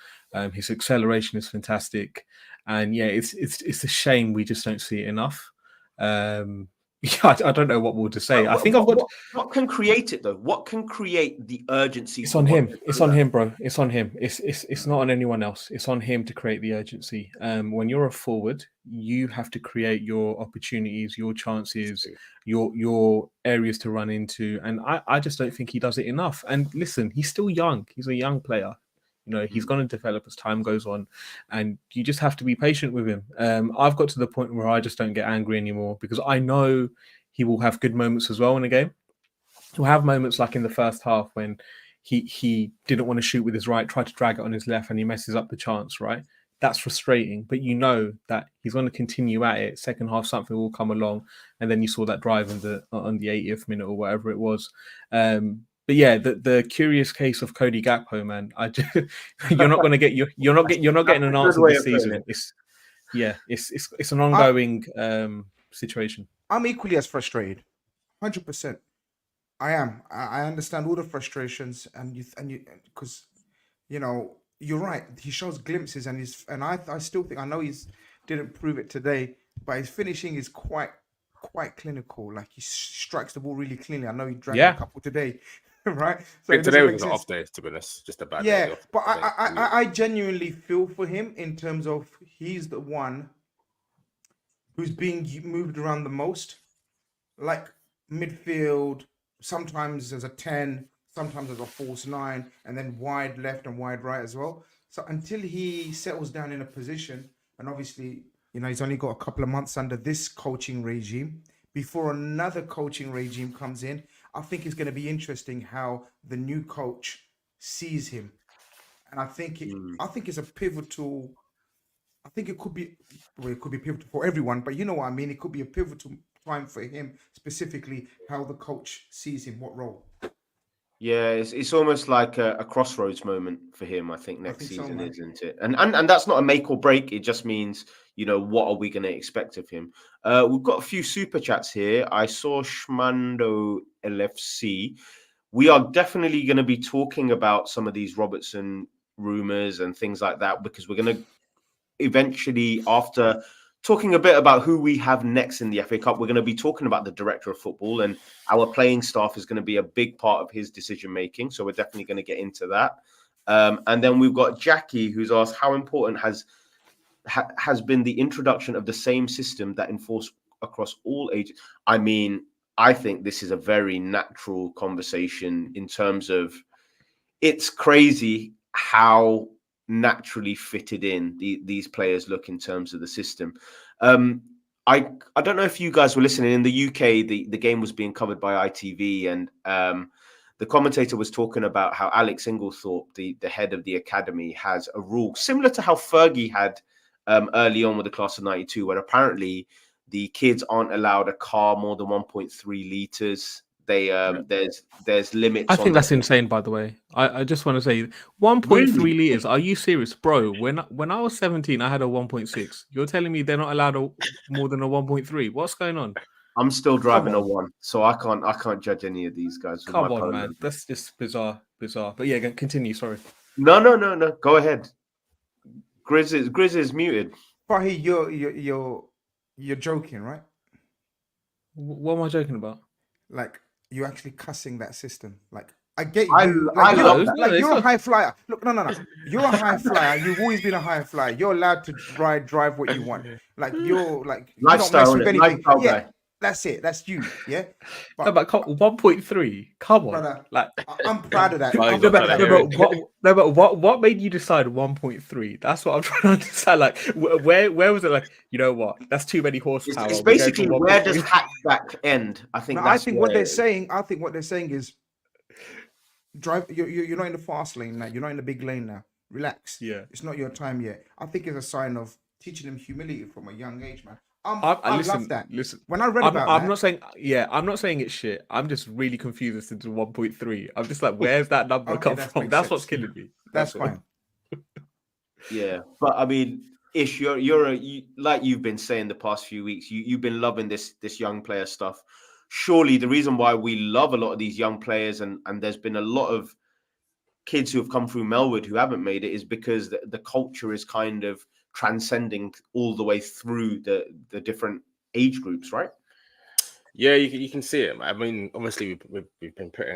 His acceleration is fantastic. And yeah, it's a shame we just don't see it enough. I don't know what more to say. What can create it though? What can create the urgency? It's on him. It's on him, bro. It's on him. It's not on anyone else. It's on him to create the urgency. When you're a forward, you have to create your opportunities, your chances, your areas to run into. And I just don't think he does it enough. And listen, he's still young. He's a young player. He's going to develop as time goes on, and you just have to be patient with him. I've got to the point where I just don't get angry anymore because I know he will have good moments as well in the game. He'll have moments like in the first half when he didn't want to shoot with his right, tried to drag it on his left, and he messes up the chance, right? That's frustrating, but you know that he's going to continue at it. Second half, something will come along, and then you saw that drive on the 80th minute or whatever it was. But yeah, the curious case of Cody Gakpo, man. You're not gonna get you're not getting an That's a answer good way this of putting season. it. It's an ongoing situation. I'm equally as frustrated, 100%. I am. I understand all the frustrations, and you because you're right. He shows glimpses, and I still think, I know he's didn't prove it today, but his finishing is quite clinical. Like, he strikes the ball really cleanly. I know he dragged a couple today, right? So I think it today doesn't was make an sense. off day, to be honest. Just a bad Yeah, day off. but I genuinely feel for him in terms of he's the one who's being moved around the most, like midfield, sometimes as a 10, sometimes as a false 9, and then wide left and wide right as well. So until he settles down in a position, and obviously, he's only got a couple of months under this coaching regime, before another coaching regime comes in, I think it's going to be interesting how the new coach sees him. And I think it's a pivotal. I think it could be pivotal for everyone, but you know what I mean? It could be a pivotal time for him, specifically how the coach sees him, what role. Yeah, it's almost like a crossroads moment for him, I think, next season, man. isn't it? And that's not a make or break. It just means, what are we going to expect of him? We've got a few super chats here. I saw Shmando LFC. We are definitely going to be talking about some of these Robertson rumors and things like that, because we're going to eventually, after talking a bit about who we have next in the FA Cup, we're going to be talking about the director of football, and our playing staff is going to be a big part of his decision making. So we're definitely going to get into that. And then we've got Jackie, who's asked, how important has been the introduction of the same system that enforced across all ages? I mean, I think this is a very natural conversation in terms of, it's crazy how naturally fitted in these players look in terms of the system. I don't know if you guys were listening. In the UK, the game was being covered by ITV, and the commentator was talking about how Alex Inglethorpe, the head of the academy, has a rule similar to how Fergie had early on with the class of 92, where apparently the kids aren't allowed a car more than 1.3 litres. There's limits. I think that's insane, by the way. I just want to say 1.3 liters. Are you serious, bro? When I was 17, I had a 1.6. You're telling me they're not allowed more than a 1.3? What's going on? I'm still driving a 1, so I can't judge any of these guys. Come on, man. That's just bizarre. But yeah, continue. Sorry. No. Go ahead. Grizz is muted. Fahi, you're joking, right? What am I joking about? Like, you're actually cussing that system. Like, I get you. I love that. Like, you're a high flyer. Look, no. You're a high flyer. You've always been a high flyer. You're allowed to drive what you want. Like, you're like, you don't mess with anything. Yeah, guy. That's it. That's you. Yeah. But 1.3. Come on, brother. Like, I'm proud of that. But what made you decide 1.3? That's what I'm trying to understand. Like, where was it? Like, you know what? That's too many horsepower. It's basically, where does hatchback end? I think. I think what they're saying is, drive. You're not in the fast lane now. You're not in the big lane now. Relax. Yeah. It's not your time yet. I think it's a sign of teaching them humility from a young age, man. I love that. Listen, when I read about I'm not saying it's shit. I'm just really confused as to 1.3. I'm just like, where's that number come from? That's what's killing me. That's fine. Yeah, but I mean, Ish, like you've been saying the past few weeks, you've been loving this young player stuff. Surely the reason why we love a lot of these young players, and there's been a lot of kids who have come through Melwood who haven't made it, is because the culture is kind of transcending all the way through the different age groups, right? Yeah, you can see it. I mean, obviously we've been put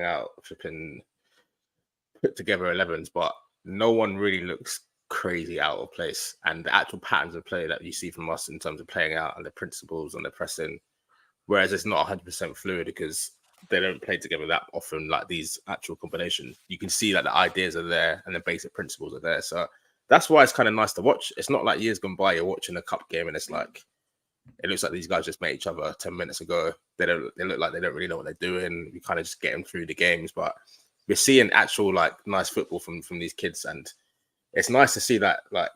together 11s, but no one really looks crazy out of place. And the actual patterns of play that you see from us in terms of playing out and the principles and the pressing, whereas it's not 100% fluid because they don't play together that often, like these actual combinations. You can see that the ideas are there and the basic principles are there. So that's why it's kind of nice to watch. It's not like years gone by, you're watching a cup game and it's like, it looks like these guys just met each other 10 minutes ago. They look like they don't really know what they're doing. We kind of just get them through the games, but we're seeing actual like nice football from these kids. And it's nice to see that like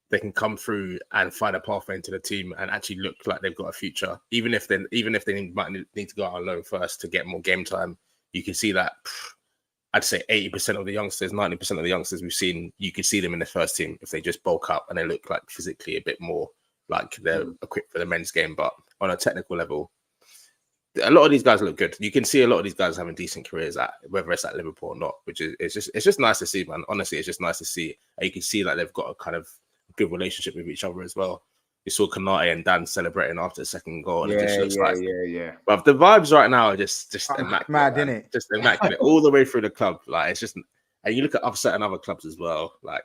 they can come through and find a pathway into the team and actually look like they've got a future. Even if they might need to go out on loan first to get more game time, you can see that. I'd say 80% of the youngsters, 90% of the youngsters we've seen, you can see them in the first team if they just bulk up and they look like physically a bit more like they're equipped for the men's game. But on a technical level, a lot of these guys look good. You can see a lot of these guys having decent careers at whether it's at Liverpool or not, which is it's just nice to see, man. Honestly, it's just nice to see. And you can see that they've got a kind of good relationship with each other as well. You saw Khanage and Danns celebrating after the second goal. And it just looks like, but the vibes right now are just immaculate. Mad, isn't it? Just immaculate all the way through the club. Like it's just, and you look at certain other clubs as well. Like,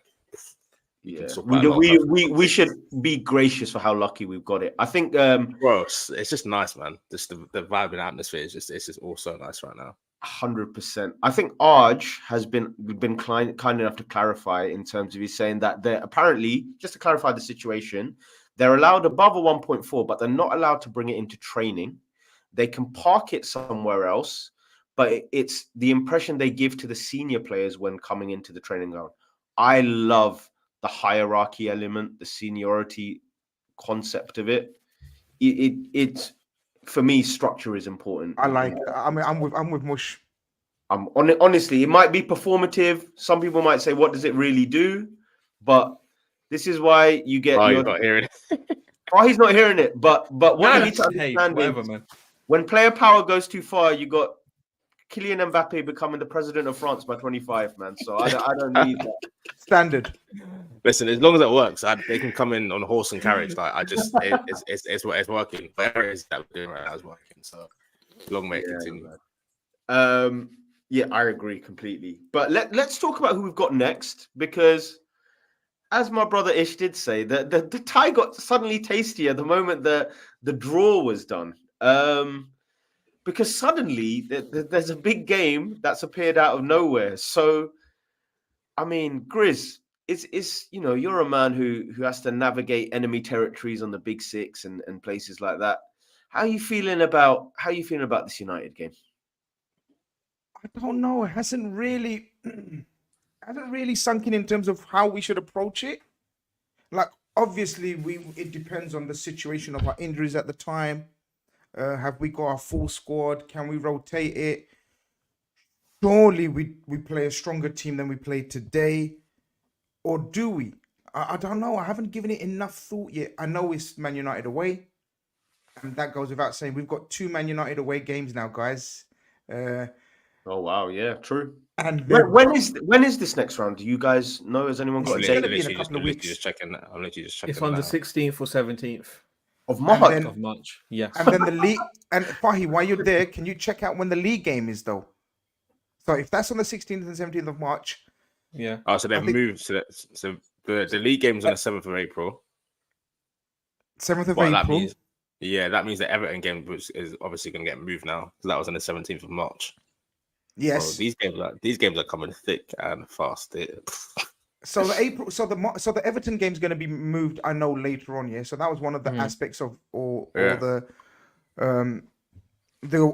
we should be gracious for how lucky we've got it. I think, bro, it's just nice, man. Just the vibe and atmosphere is just all so nice right now. 100%. I think Arj has been kind enough to clarify in terms of he's saying that they're apparently, just to clarify the situation, they're allowed above a 1.4, but they're not allowed to bring it into training. They can park it somewhere else, but it's the impression they give to the senior players when coming into the training ground. I love the hierarchy element, the seniority concept of it. It's for me, structure is important. I like that. I mean, I'm with Mush. Honestly, it might be performative. Some people might say, what does it really do? But this is why you get. You're not hearing it. He's not hearing it. But what you need to understand is when player power goes too far, you got Kylian Mbappe becoming the president of France by 25, man. So I don't need that. Standard. Listen, as long as it works, they can come in on horse and carriage. Like it's working. Whatever it is that we're doing right now is working. So long may it continue. Yeah, I agree completely. But let's talk about who we've got next, because as my brother Ish did say, the tie got suddenly tastier the moment the draw was done. Because suddenly there's a big game that's appeared out of nowhere. So, I mean, Grizz, it's you're a man who has to navigate enemy territories on the Big Six and places like that. How are you feeling about this United game? I don't know. It hasn't really sunk in terms of how we should approach it. Like, obviously, it depends on the situation of our injuries at the time. Have we got a full squad? Can we rotate it? Surely we play a stronger team than we played today. Or do we? I don't know. I haven't given it enough thought yet. I know it's Man United away. And that goes without saying. We've got 2 Man United away games now, guys. Oh, wow. Yeah, true. And when is this next round? Do you guys know? Has anyone got a It's date? gonna be in a couple of weeks. I'm literally just checking. It's on the 16th or 17th Of March. then- of March. Yes. And then the league, and Fahi, while you're there, can you check out when the league game is, though? So if that's on the 16th and 17th of March, Yeah. Oh, so they've moved. So the league game's on the 7th of April. 7th of Well, April. that means the Everton game is obviously going to get moved now. So that was on the 17th of March. Yes. So these games are coming thick and fast. So the Everton game's going to be moved. I know later on. Yeah. So that was one of the aspects of or the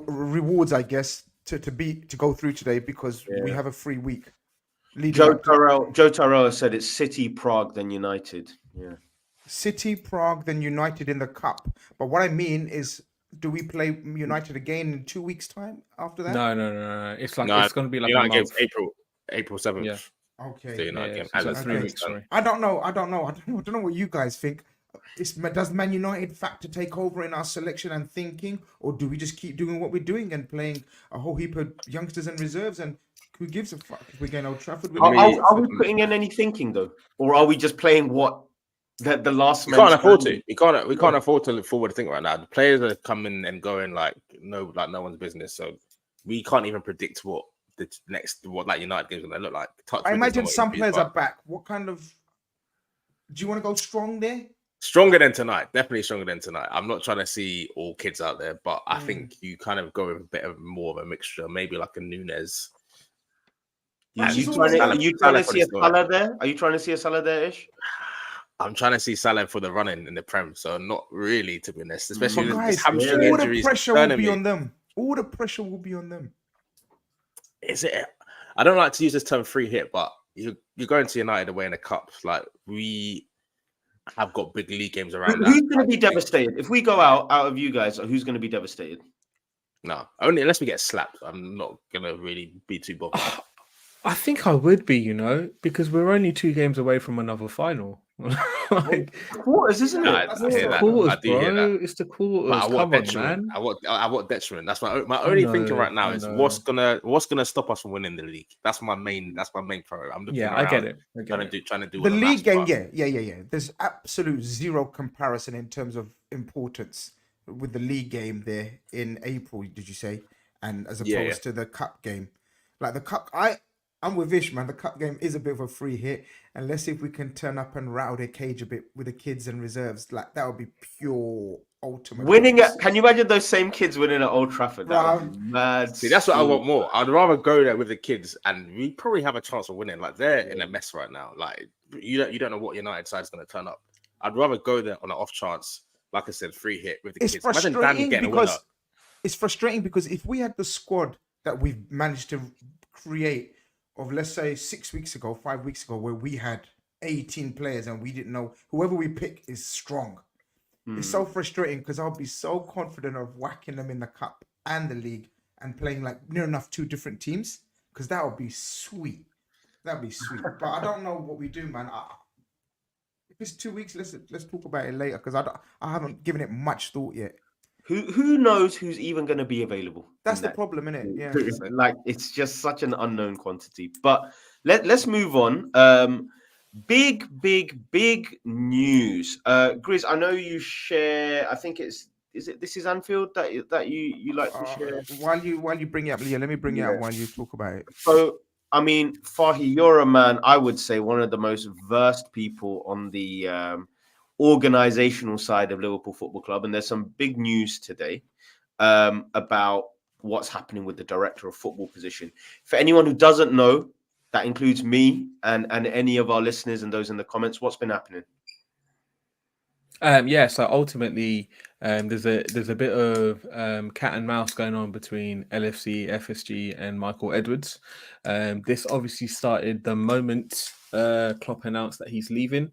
rewards, I guess, to go through today, because we have a free week. Joe Tyrrell said it's City, Prague, then United. Yeah. City, Prague, then United in the cup. But what I mean is, do we play United again in 2 weeks' time after that? No. It's like it's going to be like United a month. game's April 7th. Yeah. Okay. The United game. So As 3 I weeks. Sorry. I don't know what you guys think. Does Man United factor take over in our selection and thinking, or do we just keep doing what we're doing and playing a whole heap of youngsters and reserves? And who gives a fuck if we get Old Trafford? Are we putting in any thinking though, or are we just playing what the last? We can't afford to. We can't afford to look forward to think right now. The players are coming and going like no one's business. So we can't even predict what that United game is going to look like. I imagine some players are back. What kind of? Do you want to go strong there? Stronger than tonight, definitely stronger than tonight. I'm not trying to see all kids out there, but I think you kind of go with a bit of more of a mixture, maybe like a Nunes. Are you trying to see a Salah there? Are you trying to see a Salah there, Ish? I'm trying to see Salah for the running in the Prem, so not really, to be honest. Especially with guys, hamstring all injuries. the pressure will be on them. All the pressure will be on them. Is it? I don't like to use this term free hit, but you're going to United away in a cup. Like we have got big league games around. Who's going to be devastated if we go out of you guys? Who's going to be devastated? No, only unless we get slapped. I'm not gonna really be too bothered. I think I would be, because we're only 2 games away from another final. Like, Quarters, isn't No, it? I hear that. quarters, I do hear that. bro. It's the quarters. But at what Come on, detriment? man. At what detriment? That's my I only know, thinking right now I is know. what's gonna stop us from winning the league. That's my main priority. I'm looking Yeah, around, I get it. trying to do The all league maths, game, but yeah. There's absolute zero comparison in terms of importance with the league game there in April, did you say? And as Yeah, opposed to the cup game. Like the cup, I'm with Ish, man. The cup game is a bit of a free hit. And let's see if we can turn up and rattle their cage a bit with the kids and reserves. Like that would be pure ultimate. Winning bonus. at, can you imagine those same kids winning at Old Trafford? That would be Bruv. mad. See, that's what I sick. want more. I'd rather go there with the kids, and we probably have a chance of winning. Like they're in a mess right now. Like you don't know what United side is going to turn up. I'd rather go there on an off chance, like I said, free hit with the It's kids. Imagine Dan frustrating getting a winner. because it's frustrating because if we had the squad that we've managed to create of, let's say, 6 weeks ago, 5 weeks ago, where we had 18 players and we didn't know whoever we pick is strong. It's so frustrating because I'll be so confident of whacking them in the cup and the league and playing like near enough 2 different teams because that would be sweet. That'd be sweet. But I don't know what we do, man. If it's 2 weeks, let's talk about it later because I haven't given it much thought yet. Who knows who's even going to be available? That's in the that problem, innit? Yeah. Like it's just such an unknown quantity. But let's move on. Big news. Grizz, I know you share. I think this is Anfield that you like to share. While you bring it up, Leah, let me bring it up while you talk about it. So I mean, Fahi, you're a man. I would say one of the most versed people on the organizational side of Liverpool Football Club, and there's some big news today about what's happening with the director of football position. For anyone who doesn't know, that includes me and any of our listeners and those in the comments. What's been happening? So ultimately, there's a bit of cat and mouse going on between LFC, FSG, and Michael Edwards. This obviously started the moment Klopp announced that he's leaving.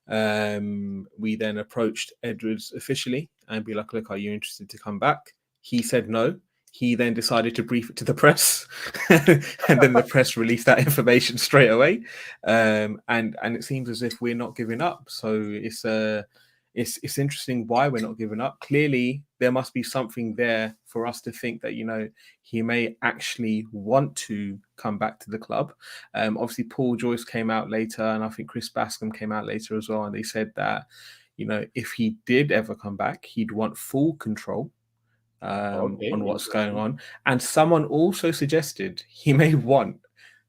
We then approached Edwards officially and be like, look, are you interested to come back? He said no. He then decided to brief it to the press, and then the press released that information straight away. And it seems as if we're not giving up. So it's interesting why we're not giving up. Clearly, there must be something there for us to think that, he may actually want to come back to the club. Obviously, Paul Joyce came out later, and I think Chris Bascom came out later as well. And they said that, if he did ever come back, he'd want full control on what's going on. And someone also suggested he may want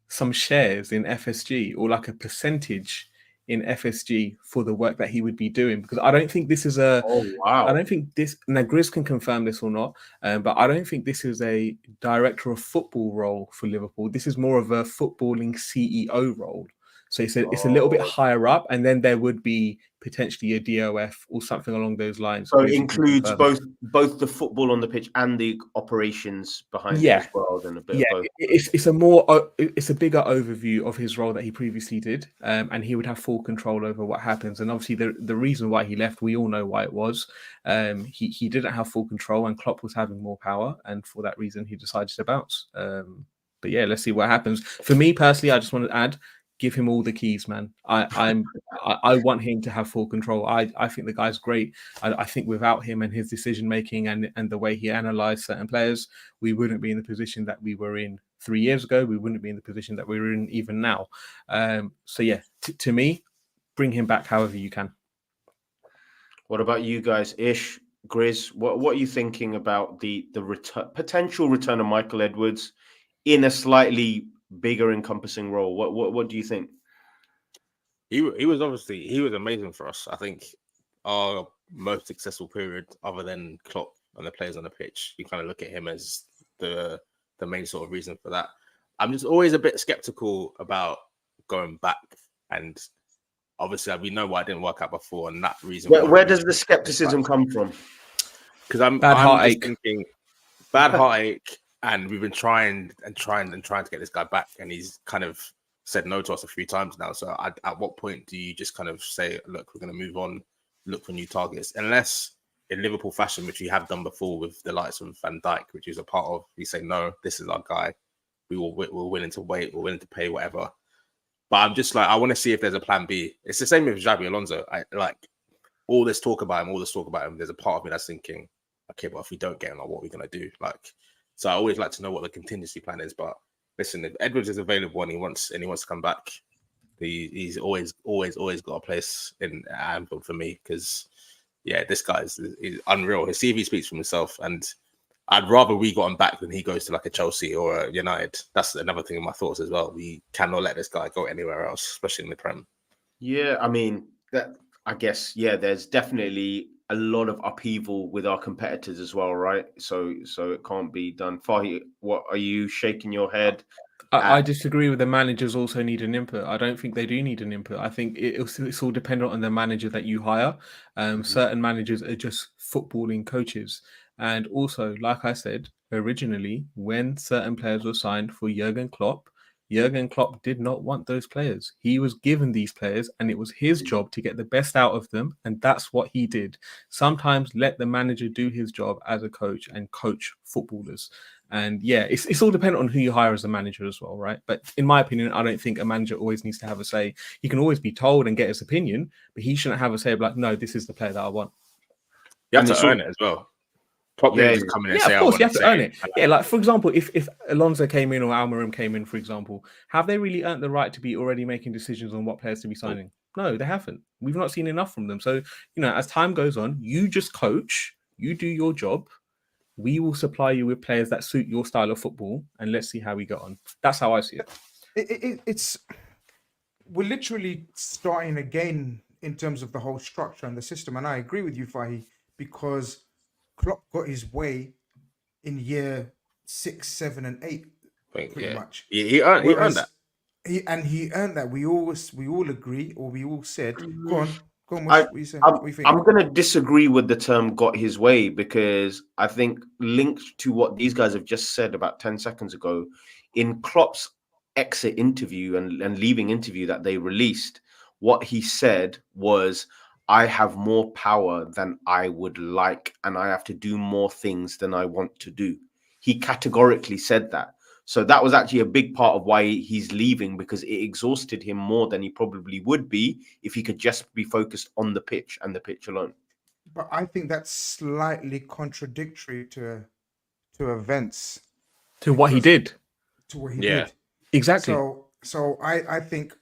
some shares in FSG or like a percentage in FSG for the work that he would be doing, because I don't think this is I don't think this, now Grizz can confirm this or not, but I don't think this is a director of football role for Liverpool. This is more of a footballing CEO role. So it's a little bit higher up, and then there would be potentially a DOF or something along those lines. So it includes both the football on the pitch and the operations behind it as well. And a bit of both. It's a bigger overview of his role that he previously did, and he would have full control over what happens. And obviously, the reason why he left, we all know why it was. He didn't have full control, and Klopp was having more power, and for that reason, he decided to bounce. But yeah, let's see what happens. For me personally, I just want to add, give him all the keys, man. I want him to have full control. I think the guy's great. I think without him and his decision making and the way he analysed certain players, we wouldn't be in the position that we were in 3 years ago. We wouldn't be in the position that we're in even now. So yeah, to me, bring him back however you can. What about you guys, Ish, Grizz? What are you thinking about the potential return of Michael Edwards in a slightly bigger encompassing role? What do you think? He was amazing for us. I think our most successful period, other than Klopp and the players on the pitch, you kind of look at him as the main sort of reason for that. I'm just always a bit skeptical about going back, and obviously we know why it didn't work out before, and that reason. Where does the skepticism come from? Because I'm just thinking bad heartache. And we've been trying to get this guy back, and he's kind of said no to us a few times now. So at what point do you just kind of say, look, we're going to move on, look for new targets? Unless in Liverpool fashion, which we have done before with the likes of Van Dijk, which is a part of, we say, no, this is our guy. We're willing to wait, we're willing to pay whatever. But I'm just like, I want to see if there's a plan B. It's the same with Xabi Alonso. I like all this talk about him, there's a part of me that's thinking, okay, but if we don't get him, like, what are we going to do? Like, so I always like to know what the contingency plan is. But listen, if Edwards is available and he wants to come back, he's always got a place in Anfield for me, because yeah, this guy is unreal. His CV speaks for himself, and I'd rather we got him back than he goes to like a Chelsea or a United. That's another thing in my thoughts as well. We cannot let this guy go anywhere else, especially in the Prem. Yeah, I mean, I guess, there's definitely a lot of upheaval with our competitors as well, right? So it can't be done. Fahi, what are you shaking your head? I disagree with the managers also need an input. I don't think they do need an input. I think it's all dependent on the manager that you hire. Certain managers are just footballing coaches. And also, like I said, originally, when certain players were signed for Jurgen Klopp did not want those players. He was given these players, and it was his job to get the best out of them. And that's what he did. Sometimes let the manager do his job as a coach and coach footballers. And yeah, it's all dependent on who you hire as a manager as well, right? But in my opinion, I don't think a manager always needs to have a say. He can always be told and get his opinion, but he shouldn't have a say of like, no, this is the player that I want. You have to earn it as well. Top players come in and say, of course, you have to earn it. Yeah, like for example, if Alonso came in or Almiron came in, for example, have they really earned the right to be already making decisions on what players to be signing? No, they haven't. We've not seen enough from them. So, as time goes on, you just coach, you do your job. We will supply you with players that suit your style of football, and let's see how we get on. That's how I see it. We're literally starting again in terms of the whole structure and the system. And I agree with you, Fahi, because Klopp got his way in year 6, 7, and 8, pretty much. He earned that. He earned that. We all agree, or we all said, go on. What you saying? I'm going to disagree with the term "got his way," because I think linked to what these guys have just said about 10 seconds ago, in Klopp's exit interview and leaving interview that they released, what he said was, I have more power than I would like, and I have to do more things than I want to do. He categorically said that. So that was actually a big part of why he's leaving, because it exhausted him more than he probably would be if he could just be focused on the pitch and the pitch alone. But I think that's slightly contradictory to events. To what he did. To what he did. Exactly. So I think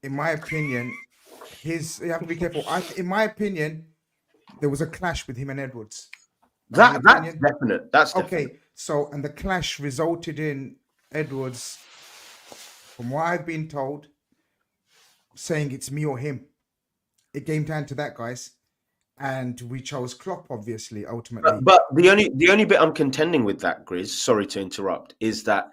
in my opinion, you have to be careful. In my opinion, there was a clash with him and Edwards. That's definite. That's definite. Okay. So, and the clash resulted in Edwards, from what I've been told, saying it's me or him. It came down to that, guys, and we chose Klopp, obviously, ultimately. But the only bit I'm contending with that, Grizz, sorry to interrupt, is that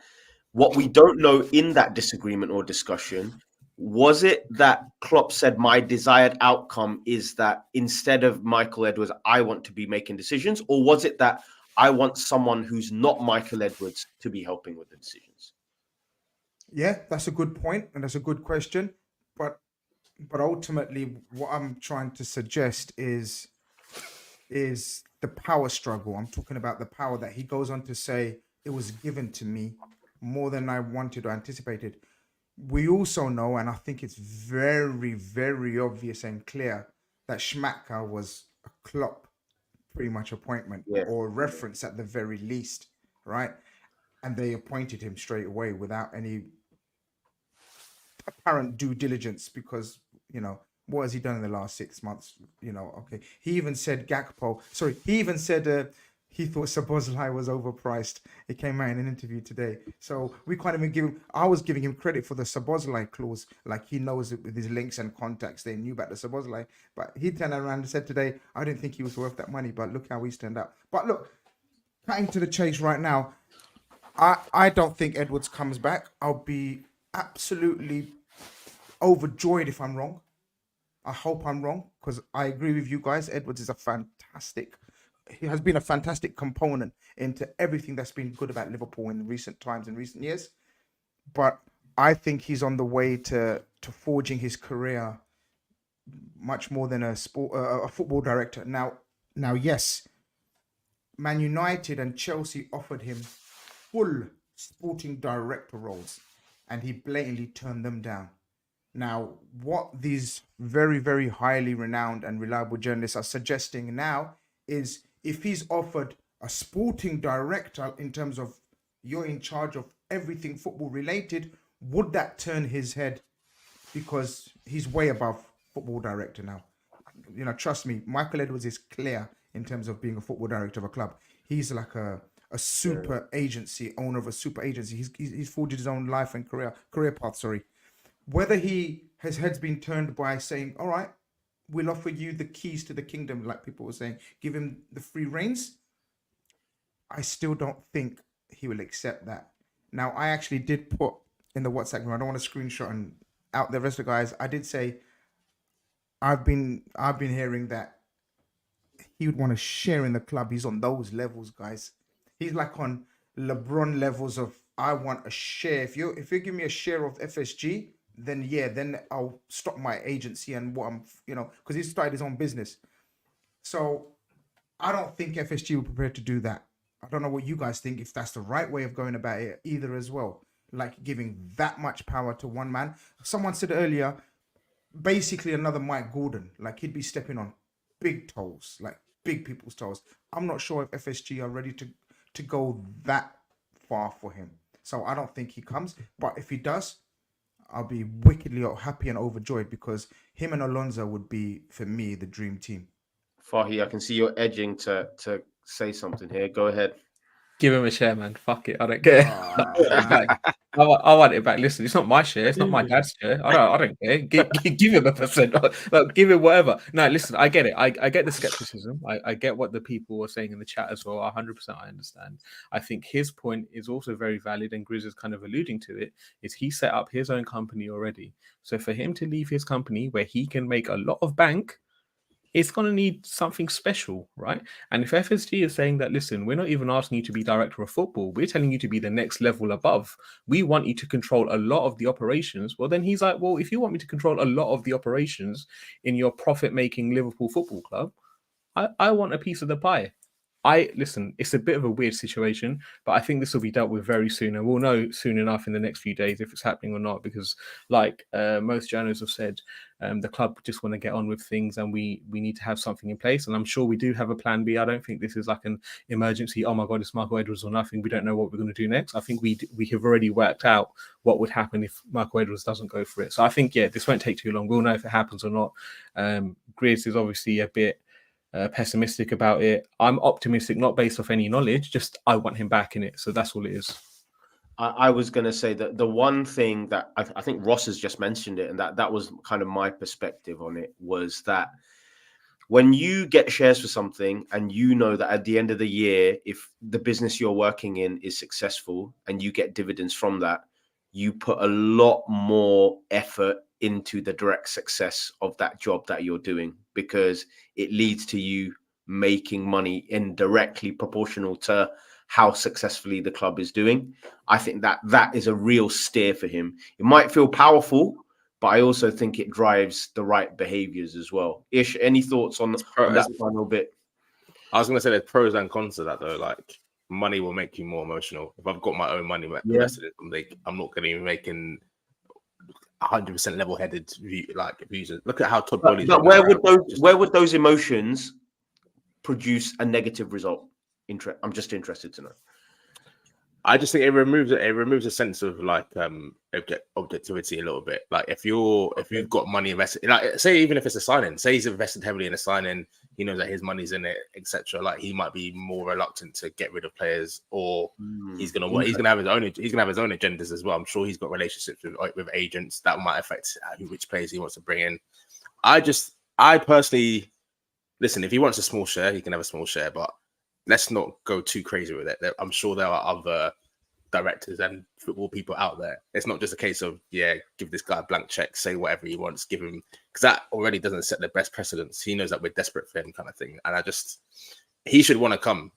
what we don't know in that disagreement or discussion, was it that Klopp said my desired outcome is that instead of Michael Edwards, I want to be making decisions? Or was it that I want someone who's not Michael Edwards to be helping with the decisions? Yeah, that's a good point. And that's a good question. But ultimately, what I'm trying to suggest is the power struggle. I'm talking about the power that he goes on to say, it was given to me more than I wanted or anticipated. We also know, and I think it's very, very obvious and clear, that Schmadtke was a Klopp pretty much appointment or reference at the very least, right? And they appointed him straight away without any apparent due diligence, because, what has he done in the last 6 months? Okay. He even said he thought Szoboszlai was overpriced. It came out in an interview today. So we can't even give him, I was giving him credit for the Szoboszlai clause. Like, he knows it with his links and contacts. They knew about the Szoboszlai. But he turned around and said today, I didn't think he was worth that money, but look how he's turned out. But look, cutting to the chase right now, I don't think Edwards comes back. I'll be absolutely overjoyed if I'm wrong. I hope I'm wrong, because I agree with you guys. Edwards is he has been a fantastic component into everything that's been good about Liverpool in recent times, in recent years. But I think he's on the way to to forging his career much more than a football director. Now, yes, Man United and Chelsea offered him full sporting director roles, and he blatantly turned them down. Now, what these very, very highly renowned and reliable journalists are suggesting now is if he's offered a sporting director in terms of you're in charge of everything football related, would that turn his head? Because he's way above football director now. Trust me, Michael Edwards is clear in terms of being a football director of a club. He's like a super agency, owner of a super agency. He's forged his own life and career path, sorry. Whether his head's been turned by saying, all right, we'll offer you the keys to the kingdom, like people were saying, give him the free reins, I still don't think he will accept that. Now, I actually did put in the WhatsApp group, I don't want to screenshot and out the rest of the guys, I did say, I've been hearing that he would want to share in the club. He's on those levels, guys. He's like on LeBron levels of, I want a share. If you give me a share of FSG, then I'll stop my agency and what I'm, because he started his own business. So I don't think FSG will prepare to do that. I don't know what you guys think, if that's the right way of going about it either as well. Like giving that much power to one man. Someone said earlier, basically another Mike Gordon, like he'd be stepping on big toes, like big people's toes. I'm not sure if FSG are ready to go that far for him. So I don't think he comes. But if he does, I'll be wickedly happy and overjoyed, because him and Alonso would be, for me, the dream team. Fahi, I can see you're edging to say something here. Go ahead. Give him a share, man. Fuck it. I don't care. I want it back. Listen, it's not my share. It's not my dad's share. I don't care. Give him a percent. Like, give him whatever. No, listen, I get it. I get the skepticism. I get what the people were saying in the chat as well. 100% I understand. I think his point is also very valid, and Grizz is kind of alluding to it, is he set up his own company already. So for him to leave his company where he can make a lot of bank, it's going to need something special, right? And if FSG is saying that, listen, we're not even asking you to be director of football, we're telling you to be the next level above. We want you to control a lot of the operations. Well, then he's like, well, if you want me to control a lot of the operations in your profit-making Liverpool Football Club, I want a piece of the pie. Listen, it's a bit of a weird situation, but I think this will be dealt with very soon, and we'll know soon enough in the next few days if it's happening or not, because like most journalists have said, the club just want to get on with things, and we need to have something in place, and I'm sure we do have a plan B. I don't think this is like an emergency, oh my God, it's Michael Edwards or nothing, we don't know what we're going to do next. I think we have already worked out what would happen if Michael Edwards doesn't go for it. So I think, yeah, this won't take too long. We'll know if it happens or not. Grizz is obviously a bit pessimistic about it. I'm optimistic, not based off any knowledge, just I want him back in it. So that's all it is. I was going to say that the one thing that I think Ross has just mentioned it, and that was kind of my perspective on it, was that when you get shares for something and you know that at the end of the year, if the business you're working in is successful and you get dividends from that, you put a lot more effort into the direct success of that job that you're doing, because it leads to you making money indirectly proportional to how successfully the club is doing. I think that is a real steer for him. It might feel powerful, but I also think it drives the right behaviors as well. Ish, any thoughts on that final bit? I was going to say there's pros and cons to that, though. Like, money will make you more emotional. If I've got my own money invested in something, I'm not going to be making 100% level-headed views. Look at how Todd Bowley. But where would those emotions produce a negative result? I'm just interested to know. I just think it removes a sense of like objectivity a little bit. Like if you've got money invested, like say even if it's a signing, say he's invested heavily in a signing, he knows that his money's in it, etc. Like he might be more reluctant to get rid of players, or he's gonna have his own agendas as well. I'm sure he's got relationships with agents that might affect which players he wants to bring in. I personally listen. If he wants a small share, he can have a small share, but let's not go too crazy with it. I'm sure there are other directors and football people out there. It's not just a case of, give this guy a blank check, say whatever he wants, give him, because that already doesn't set the best precedence. He knows that we're desperate for him kind of thing. And he should want to come.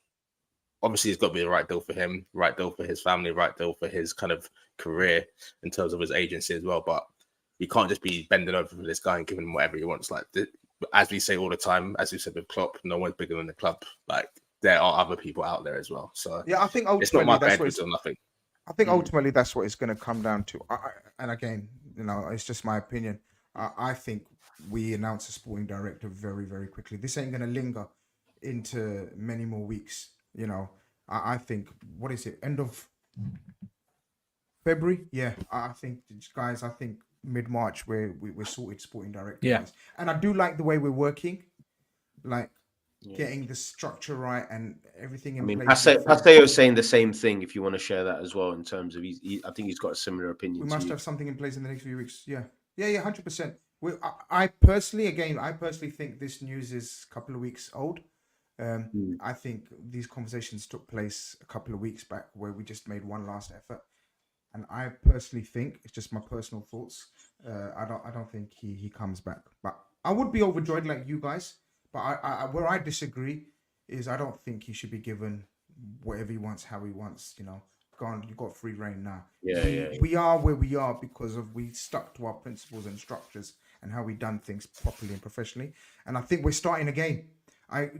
Obviously, it's got to be the right deal for him, right deal for his family, right deal for his kind of career in terms of his agency as well. But he can't just be bending over for this guy and giving him whatever he wants. Like, as we say all the time, as we said with Klopp, no one's bigger than the club. Like, there are other people out there as well. So yeah, I think it's not ultimately Mark that's what Edwards it's, or nothing. I think ultimately that's what it's going to come down to. And again, you know, it's just my opinion. I think we announce a sporting director very, very quickly. This ain't going to linger into many more weeks. You know, I think, what is it, end of February? Yeah, I think, guys, I think mid-March we're sorted sporting director. Yeah. Guys. And I do like the way we're working, like getting the structure right and everything in place. Paseo's saying the same thing. If you want to share that as well, in terms of I think he's got a similar opinion. We must have something in place in the next few weeks. Yeah, 100%. I personally think this news is a couple of weeks old. I think these conversations took place a couple of weeks back, where we just made one last effort. And I personally think, it's just my personal thoughts, I don't think he comes back. But I would be overjoyed like you guys. But where I disagree is, I don't think he should be given whatever he wants, how he wants. You know, gone. You got free reign now. We are where we are because we stuck to our principles and structures and how we done things properly and professionally. And I think we're starting again.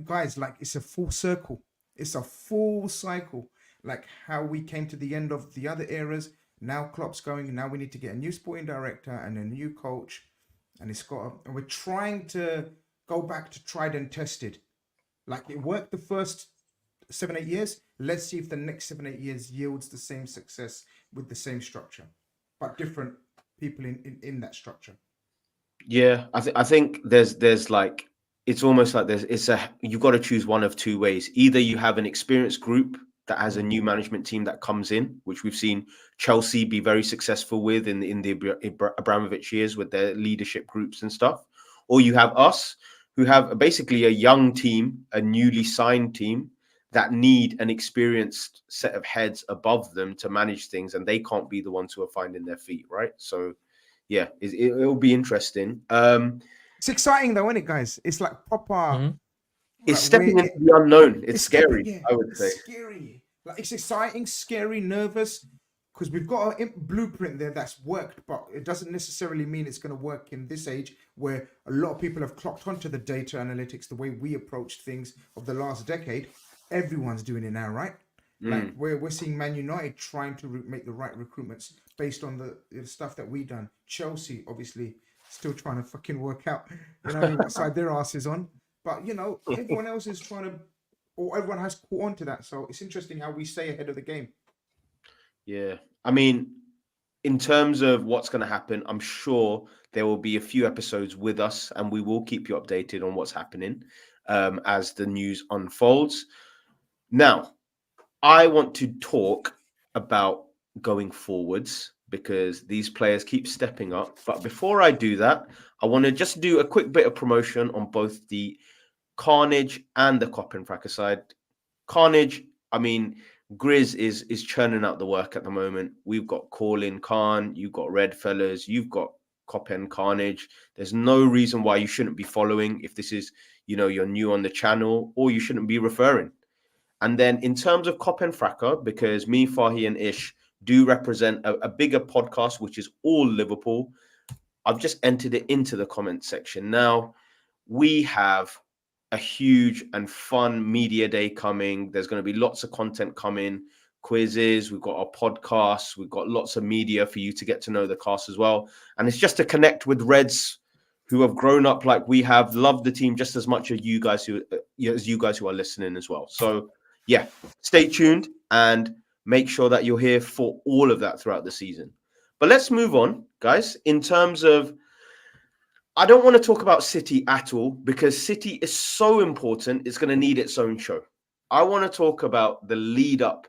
Guys, like, it's a full circle. It's a full cycle. Like how we came to the end of the other eras. Now Klopp's going. Now we need to get a new sporting director and a new coach. And and we're trying to go back to tried and tested. Like, it worked the first 7-8 years. Let's see if the next 7-8 years yields the same success with the same structure, but different people in that structure. Yeah, I think there's like, it's almost like you've got to choose one of two ways. Either you have an experienced group that has a new management team that comes in, which we've seen Chelsea be very successful with in the Abramovich years with their leadership groups and stuff, or you have us, who have basically a young team, a newly signed team that need an experienced set of heads above them to manage things, and they can't be the ones who are finding their feet, right? So, yeah, it'll be interesting. It's exciting though, isn't it, guys? It's like proper. Mm-hmm. It's stepping into the unknown. It's scary, I would say. It's scary. Like, it's exciting, scary, nervous, because we've got a blueprint there that's worked, but it doesn't necessarily mean it's going to work in this age where a lot of people have clocked onto the data analytics, the way we approached things of the last decade. Everyone's doing it now, right? Like, we're seeing Man United trying to make the right recruitments based on the stuff that we done. Chelsea, obviously, still trying to fucking work out, you know, what side their ass is on. But, you know, everyone else is trying to, or everyone has caught on to that. So it's interesting how we stay ahead of the game. Yeah. I mean, in terms of what's going to happen, I'm sure there will be a few episodes with us, and we will keep you updated on what's happening as the news unfolds. Now, I want to talk about going forwards, because these players keep stepping up. But before I do that, I want to just do a quick bit of promotion on both the Khanage and the Kopend Khanage side. Khanage, I mean, Grizz is churning out the work at the moment. We've got Call-In Khan, you've got Red Fellas, you've got Kopend Khanage. There's no reason why you shouldn't be following if this is, you know, you're new on the channel, or you shouldn't be referring. And then in terms of Kopend Khanage, because me, Fahi, and Ish do represent a bigger podcast, which is all Liverpool, I've just entered it into the comment section. Now, we have a huge and fun media day coming. There's going to be lots of content coming, quizzes, we've got our podcasts, we've got lots of media for you to get to know the cast as well. And it's just to connect with Reds who have grown up like we have, loved the team just as much as you guys who are listening as well. So yeah, stay tuned and make sure that you're here for all of that throughout the season. But let's move on, guys. In terms of, I don't want to talk about City at all, because City is so important. It's going to need its own show. I want to talk about the lead up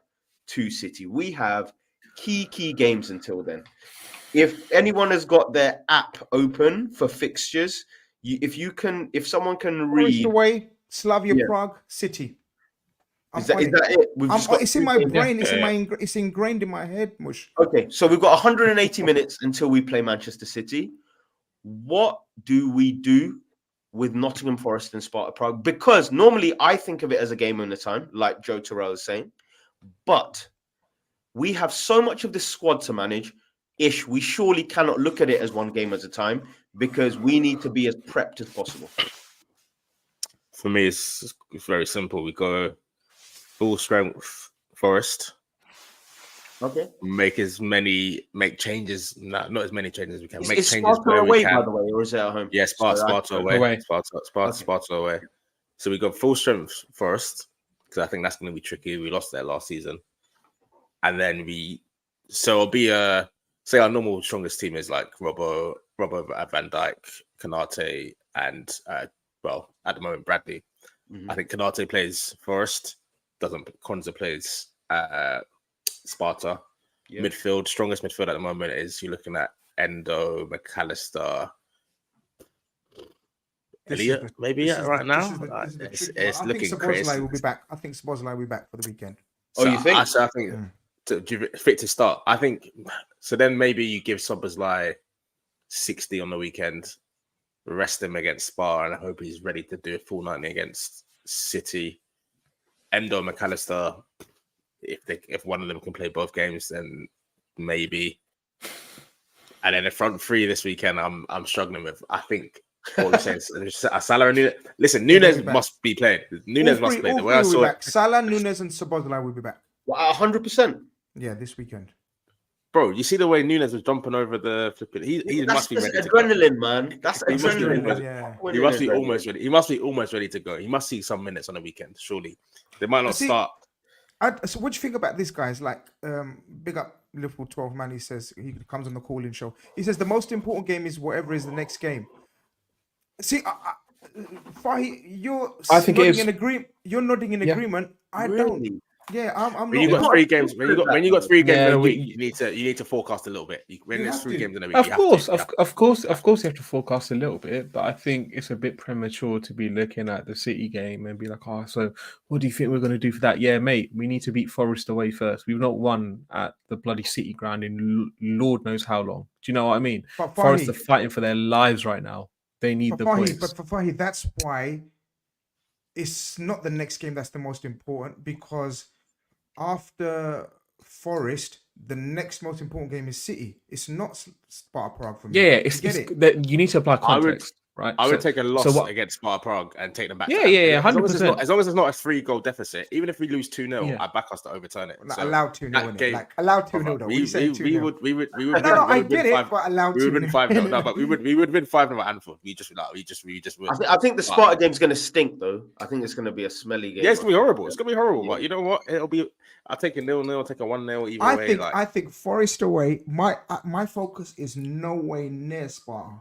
to City. We have key games until then. If anyone has got their app open for fixtures, if someone can read the way, Slavia Prague, City. Is that it? It's in my brain. It's ingrained in my head, Mush. Okay, so we've got 180 minutes until we play Manchester City. What do we do with Nottingham Forest and Sparta Prague? Because normally I think of it as a game in a time, like Joe Terrell is saying. But we have so much of this squad to manage. ish, we surely cannot look at it as one game at a time because we need to be as prepped as possible. For me, it's very simple. We go full strength Forest. Okay. Make changes. Not as many changes as we can. Make Is changes Sparta where we away, can. by the way, or is it at home? Yeah, Sparta away. Away. Sparta away. So we go full strength Forest because I think that's going to be tricky. We lost there last season, and then it'll be say our normal strongest team is like Robbo, Van Dijk, Konate, and at the moment Bradley. Mhm. I think Konate plays Forest. Konza plays Sparta. Yeah. Midfield, strongest midfield at the moment is you're looking at Endo, McAllister, Elliot, maybe right now. It's looking crazy. I think Szoboszlai will be back. I think Szoboszlai will be back for the weekend. Oh, you think? I think fit to start. I think so. Then maybe you give Szoboszlai 60 on the weekend, rest him against Spa, and I hope he's ready to do a full 90 against City. Endo, McAllister, if one of them can play both games, then maybe. And then the front three this weekend, I'm struggling with. I think all I'm saying is Salah and Nunes. Listen, Nunes must be playing. Nunes must play. The way I saw it, Salah, Nunes, and Szoboszlai will be back. Well, 100%. Yeah, this weekend. bro. You see the way Nunes was jumping over the flipping. He must be ready. Adrenaline, man. That's He must be adrenaline. ready. Yeah. He must be almost ready. He must be almost ready to go. He must see some minutes on the weekend. Surely they might not start. So what do you think about this, guys? Like, big up Liverpool 12 man. He says he comes on the call-in show. He says the most important game is whatever is the next game. See, Fahi, you're I think it is. in agreement. You're nodding in agreement. I don't. Yeah, I'm When you not. got 3 games, when you got 3 games in a week, you need to forecast a little bit. When there's 3 games in a week, of course, you have to forecast a little bit, but I think it's a bit premature to be looking at the City game and be like, oh, so what do you think we're going to do for that? Yeah, mate, we need to beat Forest away first. We've not won at the bloody City ground in Lord knows how long. Do you know what I mean? Forest are fighting for their lives right now. They need the points. But for Fahi, that's why it's not the next game that's the most important, because after Forest, the next most important game is City. It's not Sparta Prague for me. Yeah, you need to apply context, right? I would take a loss against Sparta Prague and take them back. Yeah, 100%. As long as it's not a 3-goal deficit, even if we lose 2-0, I back us to overturn it. Like, allowed 2-0, like allowed 2-0 though. We would. No, I get it, but allowed 2-0. We would win 5-0. No, but we would win 5-0 at Anfield. We just would. I think the Sparta game's going to stink though. I think it's going to be a smelly game. Yeah, it's going to be horrible. It's going to be horrible. But you know what? It'll be. I'll take a 0-0, take a 1-0 either way. I think Forest away. My focus is no way near Sparta.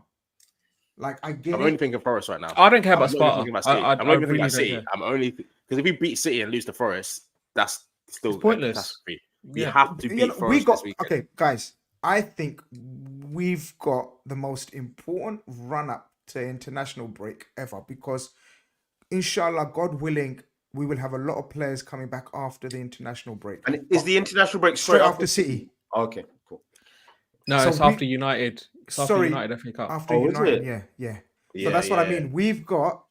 Like I get I'm only thinking Forest right now. I don't care about Sparta. I'm only thinking about City. I'm only because if we beat City and lose to Forest, that's still pointless. We have to beat Forest this weekend. Okay, guys. I think we've got the most important run-up to international break ever, because inshallah, God willing, we will have a lot of players coming back after the international break. And is the international break straight after City? Okay, cool. No, so it's after United. It's after United FA Cup. After United, yeah. So that's what I mean. We've got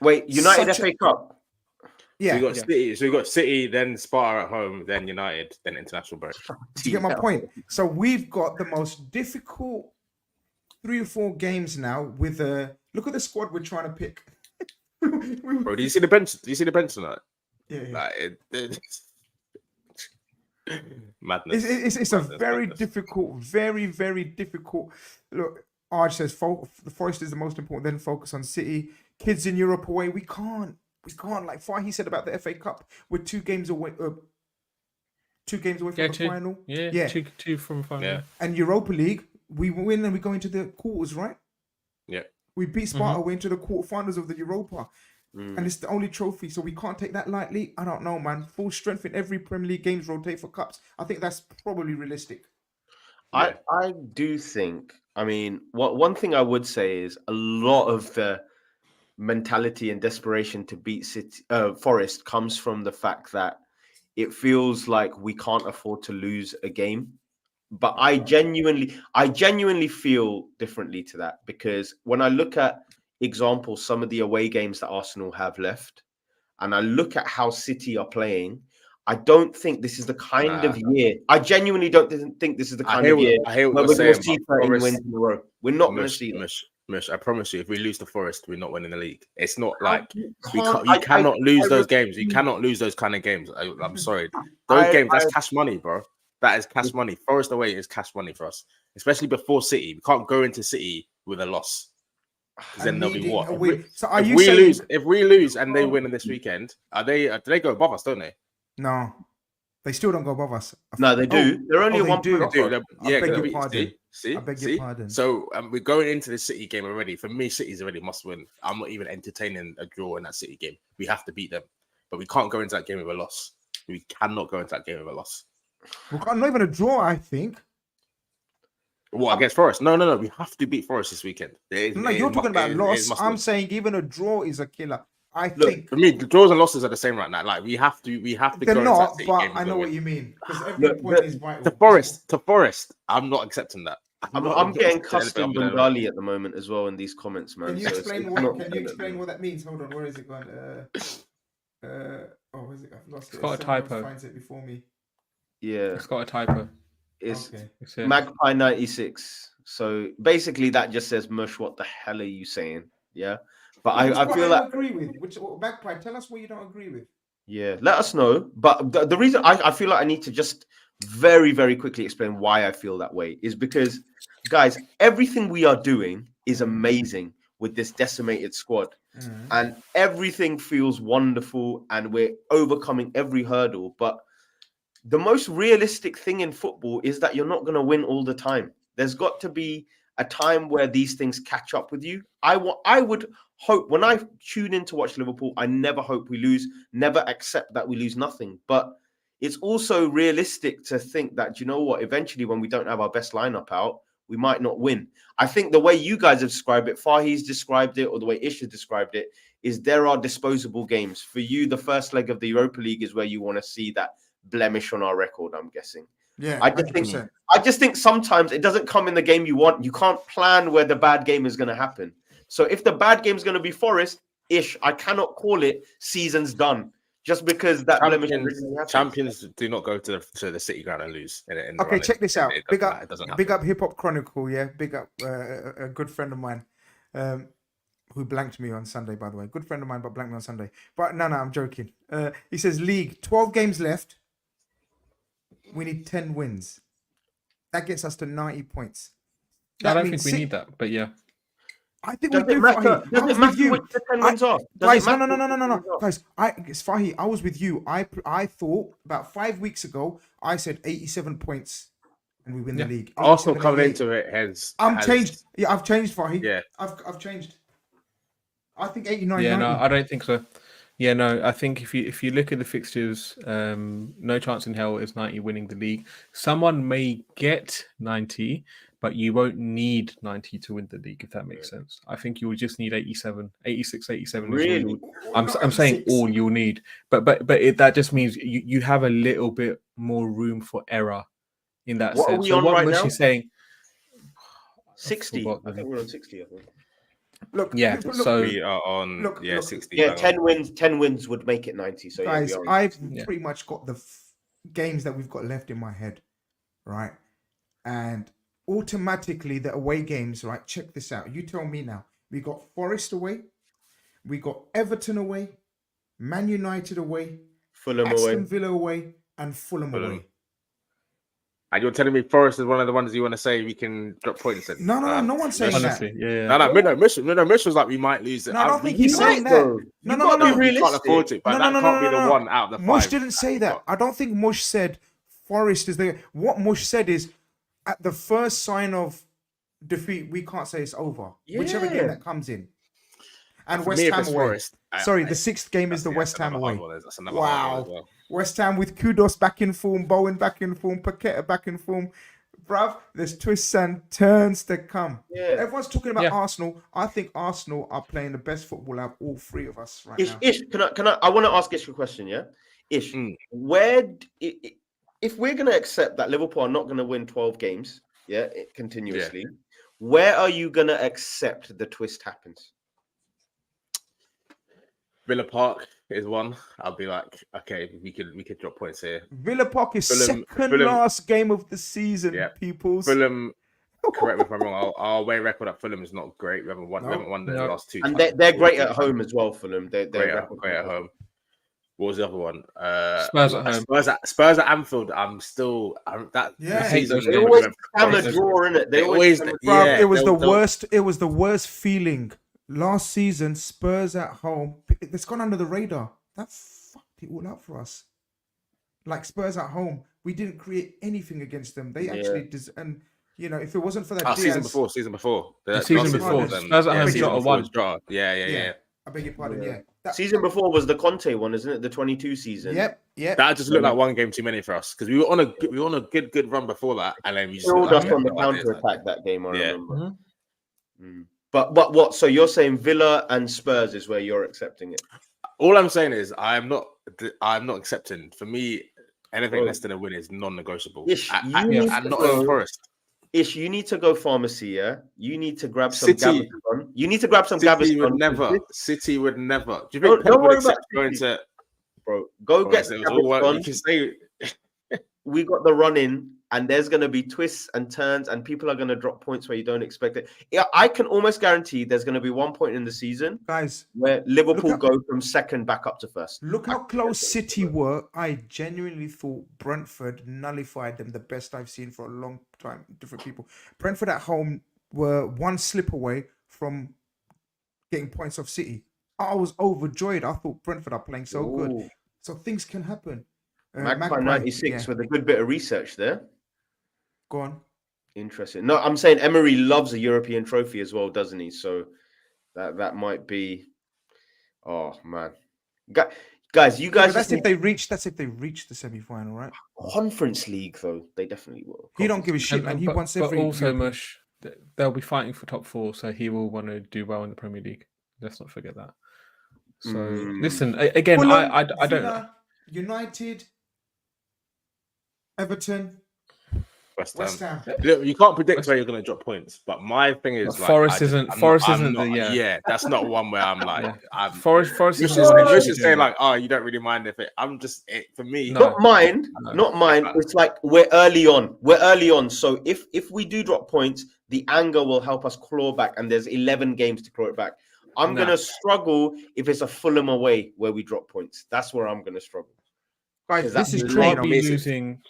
United FA Cup. Yeah. So we got City. So we got City, then Sparta at home, then United, then international break. Do you get my point? So we've got the most difficult 3 or 4 games now. With look at the squad we're trying to pick. Bro, do you see the bench? Do you see the bench tonight? Yeah. Like, madness. It's a very difficult, very, very difficult. Look, Arj says the Forest is the most important. Then focus on City. Kids in Europe away. We can't. Like Fahi said about the FA Cup, we're 2 games away. 2 games away from the final. Yeah. Two from final. Yeah. And Europa League, we win and we go into the quarters, right? Yeah. We beat Sparta, we're into the quarterfinals of the Europa. And it's the only trophy, so we can't take that lightly. I don't know, man. Full strength in every Premier League games, rotate for cups. I think that's probably realistic. I do think, one thing I would say is a lot of the mentality and desperation to beat Forest comes from the fact that it feels like we can't afford to lose a game. But I genuinely feel differently to that, because when I look at examples, some of the away games that Arsenal have left, and I look at how City are playing, I don't think this is the kind of year. I genuinely don't think this is the kind of year I hear where what we're you're going to saying. see 13 wins in a row. We're not going to see that. Mush, I promise you, if we lose to Forest, we're not winning the league. It's not like You you cannot lose those games. You cannot lose those kind of games. I'm sorry. Those games, that's cash money, bro. That is cash money. Forest away is cash money for us, especially before City. We can't go into City with a loss. Because then they'll be what? If we lose and they win this weekend, do they go above us, don't they? No, they still don't go above us. No, they do. They're only one point off. I beg your pardon. I beg your pardon. So we're going into the City game already. For me, City's already must win. I'm not even entertaining a draw in that City game. We have to beat them, but we can't go into that game with a loss. We cannot go into that game with a loss. Not even a draw, I think. What, against Forest? No. We have to beat Forest this weekend. You're talking about loss. I'm saying even a draw is a killer. I think for me, the draws and losses are the same right now. Like we have to. They're not, but I know what you mean because every point is vital. To Forest, I'm not accepting that. I'm getting custom Bengali at the moment as well in these comments, man. Can you explain what that means? Hold on, where is it going? Where's it? I've lost it. It's got a typo. Finds it before me. Yeah, it's got a typo. It's Magpie 96. So basically, that just says, "Mush, what the hell are you saying?" Yeah, but I feel like agree with Magpie. Tell us what you don't agree with. Yeah, let us know. But the reason I feel like I need to just very, very quickly explain why I feel that way is because, guys, everything we are doing is amazing with this decimated squad. And everything feels wonderful and we're overcoming every hurdle. But the most realistic thing in football is that you're not going to win all the time. There's got to be a time where these things catch up with you. I would hope when I tune in to watch Liverpool, I never hope we lose, never accept that we lose nothing. But it's also realistic to think that, you know what, eventually when we don't have our best lineup out, we might not win. I think the way you guys have described it, Fahi's described it, or the way Ish has described it, is there are disposable games. For you, the first leg of the Europa League is where you want to see that blemish on our record, I'm guessing. Yeah, I just think sometimes it doesn't come in the game you want. You can't plan where the bad game is going to happen. So if the bad game is going to be Forest, Ish, I cannot call it season's done just because that champions do not go to the City ground and lose. Okay, check this out. Big up Hip Hop Chronicle, yeah. Big up a good friend of mine who blanked me on Sunday, by the way. Good friend of mine, but blanked me on Sunday. But no, I'm joking. He says, League, 12 games left. We need 10 wins. That gets us to 90 points. I don't think we need that, but yeah. I think we do. Does it matter which the 10 wins are? Guys, no. Guys, it's Fahi. I was with you. I thought about 5 weeks ago, I said 87 points and we win the league. Arsenal coming into it changed. Yeah, I've changed, Fahi. Yeah. I've changed. I think 89. Yeah, 90. no, I don't think so. Yeah, no, I think if you look at the fixtures, no chance in hell is 90 winning the league. Someone may get 90, but you won't need 90 to win the league, if that makes sense. I think you will just need 87, 86, 87. Really? I'm saying all you'll need. But that just means you have a little bit more room for error in that sense. Are we on right now? Saying 60. I think we're on 60, I think. Look, so we are on 60. Yeah, 10 wins would make it 90. So guys, I've pretty much got the games that we've got left in my head, right? And automatically the away games, right? Check this out. You tell me now. We got Forest away, we got Everton away, Man United away, Fulham Aston Villa away, and Fulham away. And you're telling me Forest is one of the ones you want to say we can drop points in? No one's saying honestly, that. No, Mish was like we might lose it. No, I don't think he's saying that. No. You can't afford it, but that can't be the one out of the 5. Mush didn't say that. I don't think Mush said Forest is the. What Mush said is at the first sign of defeat, we can't say it's over. Yeah. Whichever game that comes in. And West Ham away. Forest, the 6th game is the West Ham away. Wow. West Ham with Kudos back in form, Bowen back in form, Paqueta back in form. Bruv, there's twists and turns to come. Yeah. Everyone's talking about Arsenal. I think Arsenal are playing the best football out of all 3 of us right now. Ish, can I want to ask Ish a question, yeah? Ish, if we're going to accept that Liverpool are not going to win 12 games, continuously, where are you going to accept the twist happens? Villa Park is one. I'll be like, okay, we could drop points here. Villa Park is Fulham- second last game of the season, Yeah. peoples. Fulham, correct me if I'm wrong. Our away record at Fulham is not great. We haven't won the No. last two. And times. they're great at home as well, Fulham. They're Great record at home. What was the other one? Spurs at home. Spurs at Anfield. That Yeah. I hate those They games. always have a draw in it. They always Bruv, yeah, it was the they'll- worst. It was the worst feeling last season. Spurs at home. It's gone under the radar. That fucked it all up for us. Like Spurs at home, we didn't create anything against them. They actually and you know, if it wasn't for that Diaz, season before. The season before. Them. Spurs at home season got a before 1. draw. Yeah. I beg your pardon. Yeah. Yeah. That, season before was the Conte one, isn't it? The 22 season. Yep. That just looked like one game too many for us because we were on a good run before that, and then we just Killed looked us on the no ideas, counter attack that game. I Yeah. remember. But what? So you're saying Villa and Spurs is where you're accepting it? All I'm saying is I'm not accepting. For me, anything less than a win is non-negotiable. Ish, And need not to go- Old Forest. Ish, you need to go pharmacy. Yeah, you need to grab some City. Gaviscon. You need to grab some City would Gaviscon. never. City would never. Do you Don't think Pep would worry accept about going City. to? Bro, go get You Gaviscon. can say We got the run in, and there's going to be twists and turns, and people are going to drop points where you don't expect it. Yeah, I can almost guarantee there's going to be one point in the season, guys, where Liverpool Look go from second back up to first. look how close City were. I genuinely thought Brentford nullified them. The best I've seen for a long time. Different people. Brentford at home were one slip away from getting points off City. I was overjoyed. I thought Brentford are playing so good. Ooh. So things can happen. Magpie 96 with a good bit of research there. Go on. Interesting. No, I'm saying Emery loves a European trophy as well, doesn't he? So that might be. Oh man, guys, you guys. That's if they reach. That's if they reach the semi-final, right? Conference League though, they definitely will. He don't give a shit, man. He wants every. But also, European- Mush, they'll be fighting for top 4, so he will want to do well in the Premier League. Let's not forget that. So listen, again, Fulham, I don't know. Villa, United, Everton, West West Ham. Ham. Look, you can't predict where you're going to drop points, but my thing is like, Forest isn't. Forest I'm isn't not- the Yeah, that's not one where I'm like, I'm. Forest You isn't. should say like, oh, you don't really mind if it. I'm just for me. No. Not mind, No. not mind. It's like we're early on. We're early on. So if we do drop points, the anger will help us claw back, and there's 11 games to claw it back. I'm Nah. gonna struggle if it's a Fulham away where we drop points. That's where I'm gonna struggle. Guys, That's this is the true. last You know. Be losing.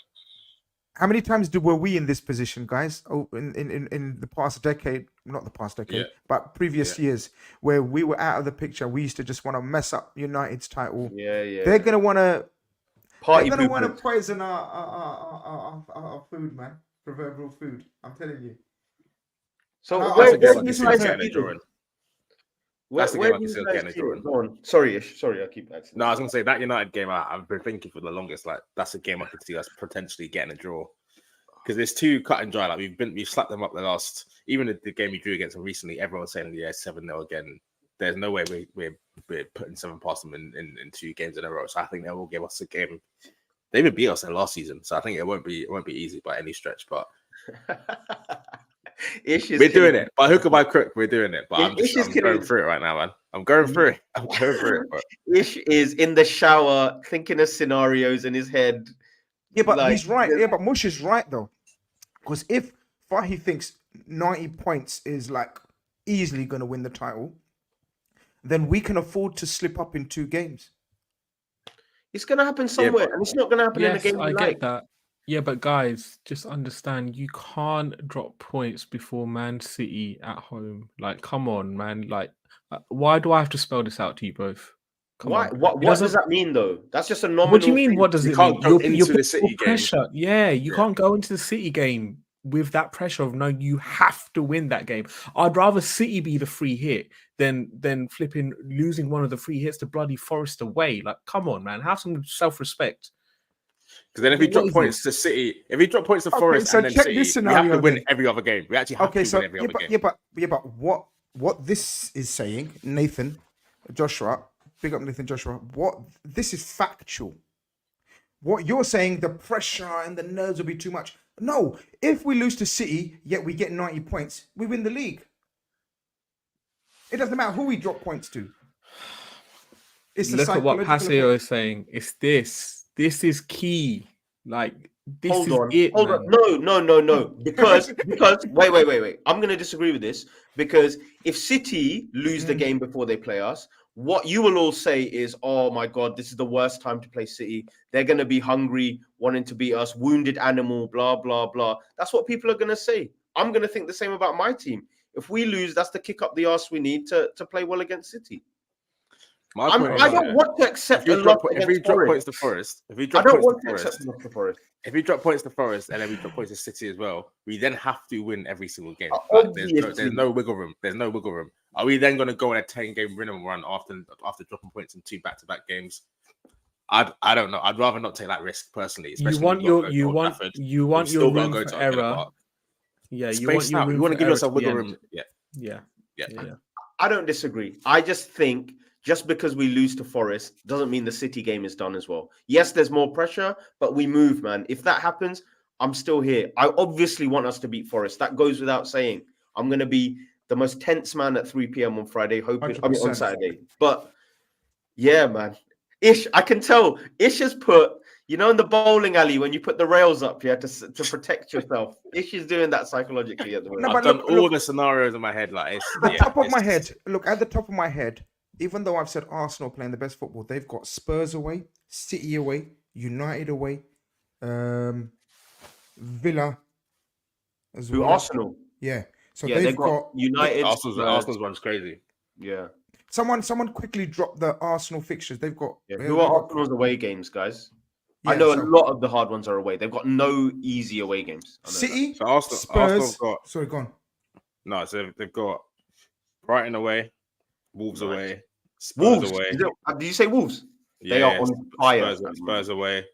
How many times were we in this position, guys? Oh, in the past decade, not the past decade, Yeah. but previous years, where we were out of the picture. We used to just want to mess up United's title. Yeah. They're gonna want to. Party They're gonna want to poo-poo. poison our food, man. Proverbial food. I'm telling you. So That's where a game I do can you see guys getting see a draw in. it? Where That's the game do I can you see guys getting a see draw it? in. Go on. Sorry, I keep asking. No, I was gonna say that United game. I've been thinking for the longest. Like that's a game I could see us potentially getting a draw because there's too cut and dry. Like we've slapped them up the last. Even the game we drew against them recently, everyone's saying 7-0 again. There's no way we're putting 7 past them in 2 games in a row. So I think they will give us a game. They even beat us in last season, so I think it won't be easy by any stretch. But we're doing it. By hook or by crook, we're doing it. But I'm going through it right now, man. I'm going through it. But Ish is in the shower thinking of scenarios in his head. Yeah, but Like, he's right. Yeah, but Mush is right though, because if Fahy thinks 90 points is like easily going to win the title, then we can afford to slip up in 2 games. It's gonna happen somewhere, and it's not gonna happen in a Yes, game. I we get like. that. Yeah, but guys, just understand you can't drop points before Man City at home. Like, come on, man. Like, why do I have to spell this out to you both? Come Why? on. What It does doesn't- that mean, though? That's just a nominal. What do you mean? thing. What does You it can't mean? go You're into the putting City more game. pressure. Yeah, you Yeah. can't go into the City game with that pressure of no, you have to win that game. I'd rather City be the free hit than flipping losing one of the free hits to bloody Forest away. Like, come on, man, have some self-respect. because then if we What drop is points to City, if we drop points to Okay, Forest so and then check City, this we have to scenario win then. every other game. We actually have Okay, to so win every other game. but what this is saying, Nathan, Joshua, big up Nathan Joshua. What this is factual. What you're saying, the pressure and the nerves will be too much. No, if we lose to City, yet we get 90 points, we win the league. It doesn't matter who we drop points to. It's a Look at what psychological Paseo effect. is saying. It's this. This is key. Like this Hold is on, it, hold man. on. No. Because wait. I'm gonna disagree with this because if City lose the game before they play us, what you will all say is, "Oh my God, this is the worst time to play City. They're gonna be hungry, wanting to beat us, wounded animal, blah blah blah." That's what people are gonna say. I'm gonna think the same about my team. If we lose, that's the kick up the arse we need to play well against City. My I point don't want to accept a loss if we against drop Forest. points to Forest, if we I drop don't points want to to accept Forest, a loss to Forest. if we drop points to Forest and then we drop points to City as well, we then have to win every single game. Obviously. There's no wiggle room. There's no wiggle room. Are we then going to go on a 10-game minimum run after dropping points in 2 back-to-back games? I don't know. I'd rather not take that risk personally. You want your room for error. Yeah, you want your room. You want to give for yourself error to the wiggle end. room. Yeah. I don't disagree. I just think just because we lose to Forest doesn't mean the City game is done as well. Yes, there's more pressure, but we move, man. If that happens, I'm still here. I obviously want us to beat Forest. That goes without saying. I'm going to be the most tense man at 3 p.m. on Friday, on 100%. Saturday. But yeah, man. Ish, I can tell. Ish has put, in the bowling alley when you put the rails up here to protect yourself. Ish is doing that psychologically at the moment. I've done all the scenarios in my head. Like top of my head. Look, at the top of my head, even though I've said Arsenal playing the best football, they've got Spurs away, City away, United away, Villa as well. Arsenal? Yeah. So Yeah, they've got United. Arsenal's one's crazy. Yeah. Someone quickly dropped the Arsenal fixtures. They've got Who are Arsenal's away games, guys? Yeah, I know a lot of the hard ones are away. They've got no easy away games. City, so Arsenal's got. Sorry, go on. No, so they've got Brighton away, Wolves away, Wolves away. Did you say Wolves? Yeah, they are on fire. Spurs away,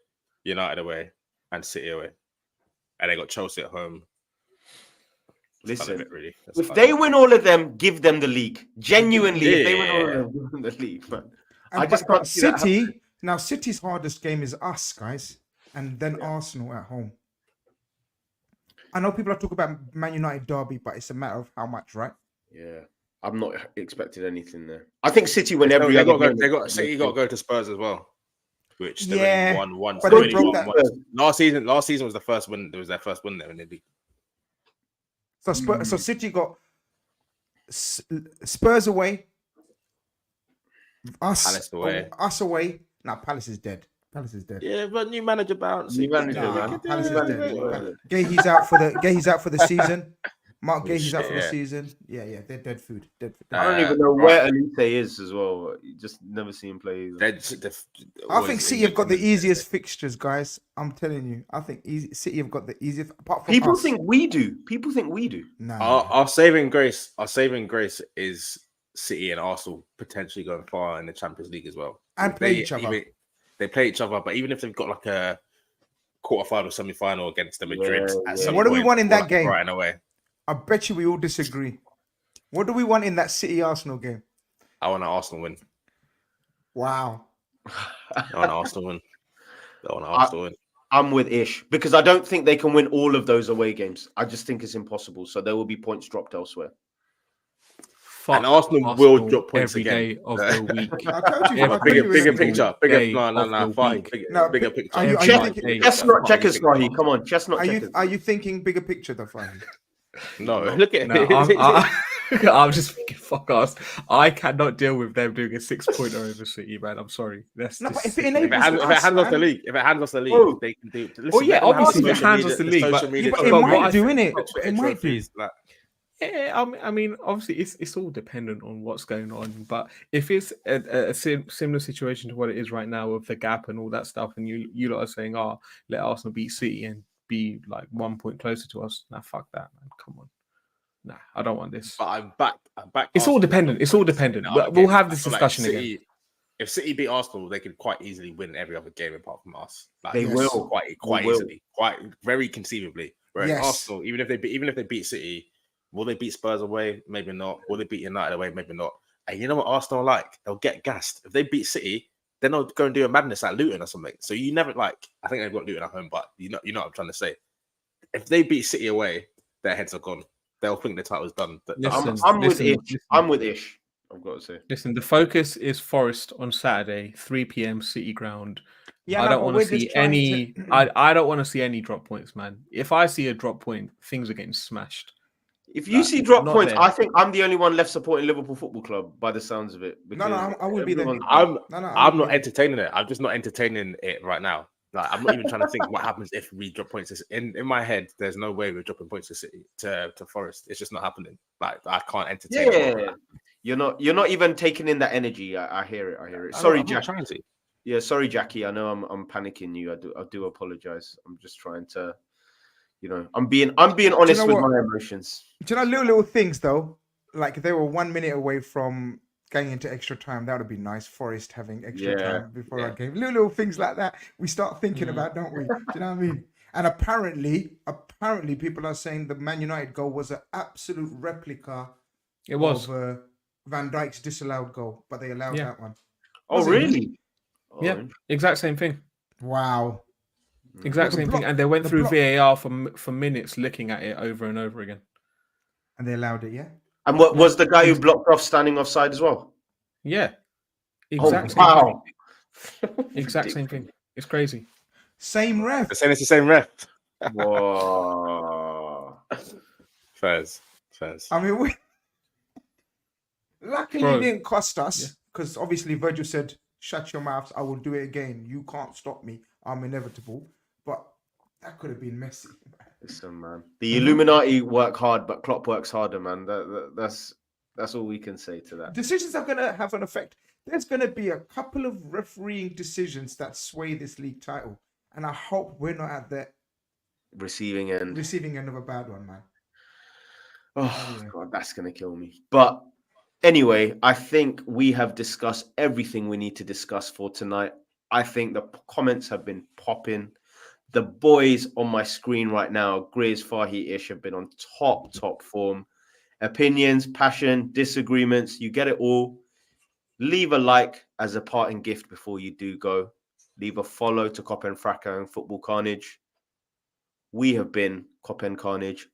United away, and City away, and they got Chelsea at home. Listen, really. if they win all of them, give them the league. Genuinely, if they win all of them, give them the league, man. I just can't see that City. Now, City's hardest game is us, guys, and then Arsenal at home. I know people are talking about Man United derby, but it's a matter of how much, right? Yeah, I'm not expecting anything there. I think City win every other game. City got to go to Spurs as well, which they won once. But they broke that. Last season was the first win. It was their first win there in the league. So so City got Spurs away, Palace away. Us away. Now Palace is dead. Yeah, but new manager bounce. Palace is dead. Gay's out for the season. Mark Gay's out for the season. Yeah, they're dead food. I don't even know where Elite is as well. You just never see him play. I think City have got the easiest fixtures, guys. I'm telling you. I think City have got the easiest. Apart from people us. think we do. No. Our saving grace is City and Arsenal potentially going far in the Champions League as well. And play each other. They play each other, but even if they've got like a quarterfinal, semi-final against the Madrid, what do we want in that game? Right away. I bet you we all disagree. What do we want in that City Arsenal game? I want an Arsenal win. Wow. I want an Arsenal win. I'm with Ish because I don't think they can win all of those away games. I just think it's impossible. So there will be points dropped elsewhere. And Arsenal will drop points every again. day of the week. Bigger picture. Bigger picture. Chestnut checkers, Fahi. Come on, chestnut checkers. Are you thinking bigger picture, though, Fahi? No, look at it. I'm just thinking, fuck us. I cannot deal with them doing a 6-pointer over City, man. I'm sorry. If it hands off the league, they can do. Listen, yeah, obviously, if it hands off the league, but it might do, innit? It might do. Yeah, I mean, obviously, it's all dependent on what's going on. But if it's a similar situation to what it is right now with the gap and all that stuff, and you lot are saying, let Arsenal beat City and be like 1 point closer to us. Nah, fuck that, man. Come on. Nah, I don't want this. But I'm back. It's all dependent. We'll have this discussion again. If City beat Arsenal, they could quite easily win every other game apart from us. They will quite easily, very conceivably. Whereas Arsenal, even if they beat City, will they beat Spurs away? Maybe not. Will they beat United away? Maybe not. And you know what Arsenal are like? They'll get gassed. If they beat City, then they'll go and do a madness at Luton or something. So you never I think they've got Luton at home, but you know what I'm trying to say. If they beat City away, their heads are gone. They'll think the title's done. I'm with Ish. I've got to say. Listen, the focus is Forest on Saturday, 3 p.m. City Ground. Yeah, I no, don't but want we're to see just trying any. to. I don't want to see any drop points, man. If I see a drop point, things are getting smashed. If you Like, see drop not points, there. I think I'm the only one left supporting Liverpool Football Club by the sounds of it. No, Because I will be there. everyone's- I'm No, I I'm will not be there. entertaining it. I'm just not entertaining it right now. Like I'm not even trying to think what happens if we drop points. In my head, there's no way we're dropping points to City to Forest. It's just not happening. Like I can't entertain it. Yeah, you're not even taking in that energy. I hear it. I hear it. I'm Sorry, not Jack. trying to. Yeah, sorry, Jackie. I know I'm panicking you. I do apologize. I'm just trying to, I'm being honest know with what? my emotions. Do you know little things though? Like if they were 1 minute away from going into extra time, that would be nice. Forest having extra Yeah, time before yeah. our game. Little things like that we start thinking about, don't we? Do you know what I mean? And apparently, people are saying the Man United goal was an absolute replica It was. of Van Dijk's disallowed goal, but they allowed that one. Oh, Was it? really? Oh, Yeah, exact same thing. Wow. Exact the same thing. block- And they went the through block- VAR for minutes, looking at it over and over again. And they allowed it, yeah? And what was the guy who blocked off standing offside as well? Yeah, Oh, exact same wow. thing. Exact same thing. It's crazy. Same ref. They're saying it's the same ref. Whoa. Fairs. I mean, luckily Bro. it didn't cost us because obviously Virgil said, "Shut your mouths. I will do it again. You can't stop me. I'm inevitable." But that could have been messy. Listen, man. The Illuminati work hard, but Klopp works harder, man. That's all we can say to that. Decisions are going to have an effect. There's going to be a couple of refereeing decisions that sway this league title, and I hope we're not at the Receiving end. of a bad one, man. Oh, God, that's going to kill me. But anyway, I think we have discussed everything we need to discuss for tonight. I think the comments have been popping. The boys on my screen right now, Grizz, Fahi-ish, have been on top form. Opinions, passion, disagreements, you get it all. Leave a like as a parting gift before you do go. Leave a follow to Kopend Khanage and Football Khanage. We have been Kopend Khanage.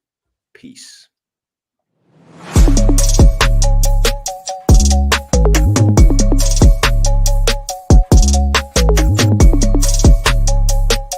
Peace.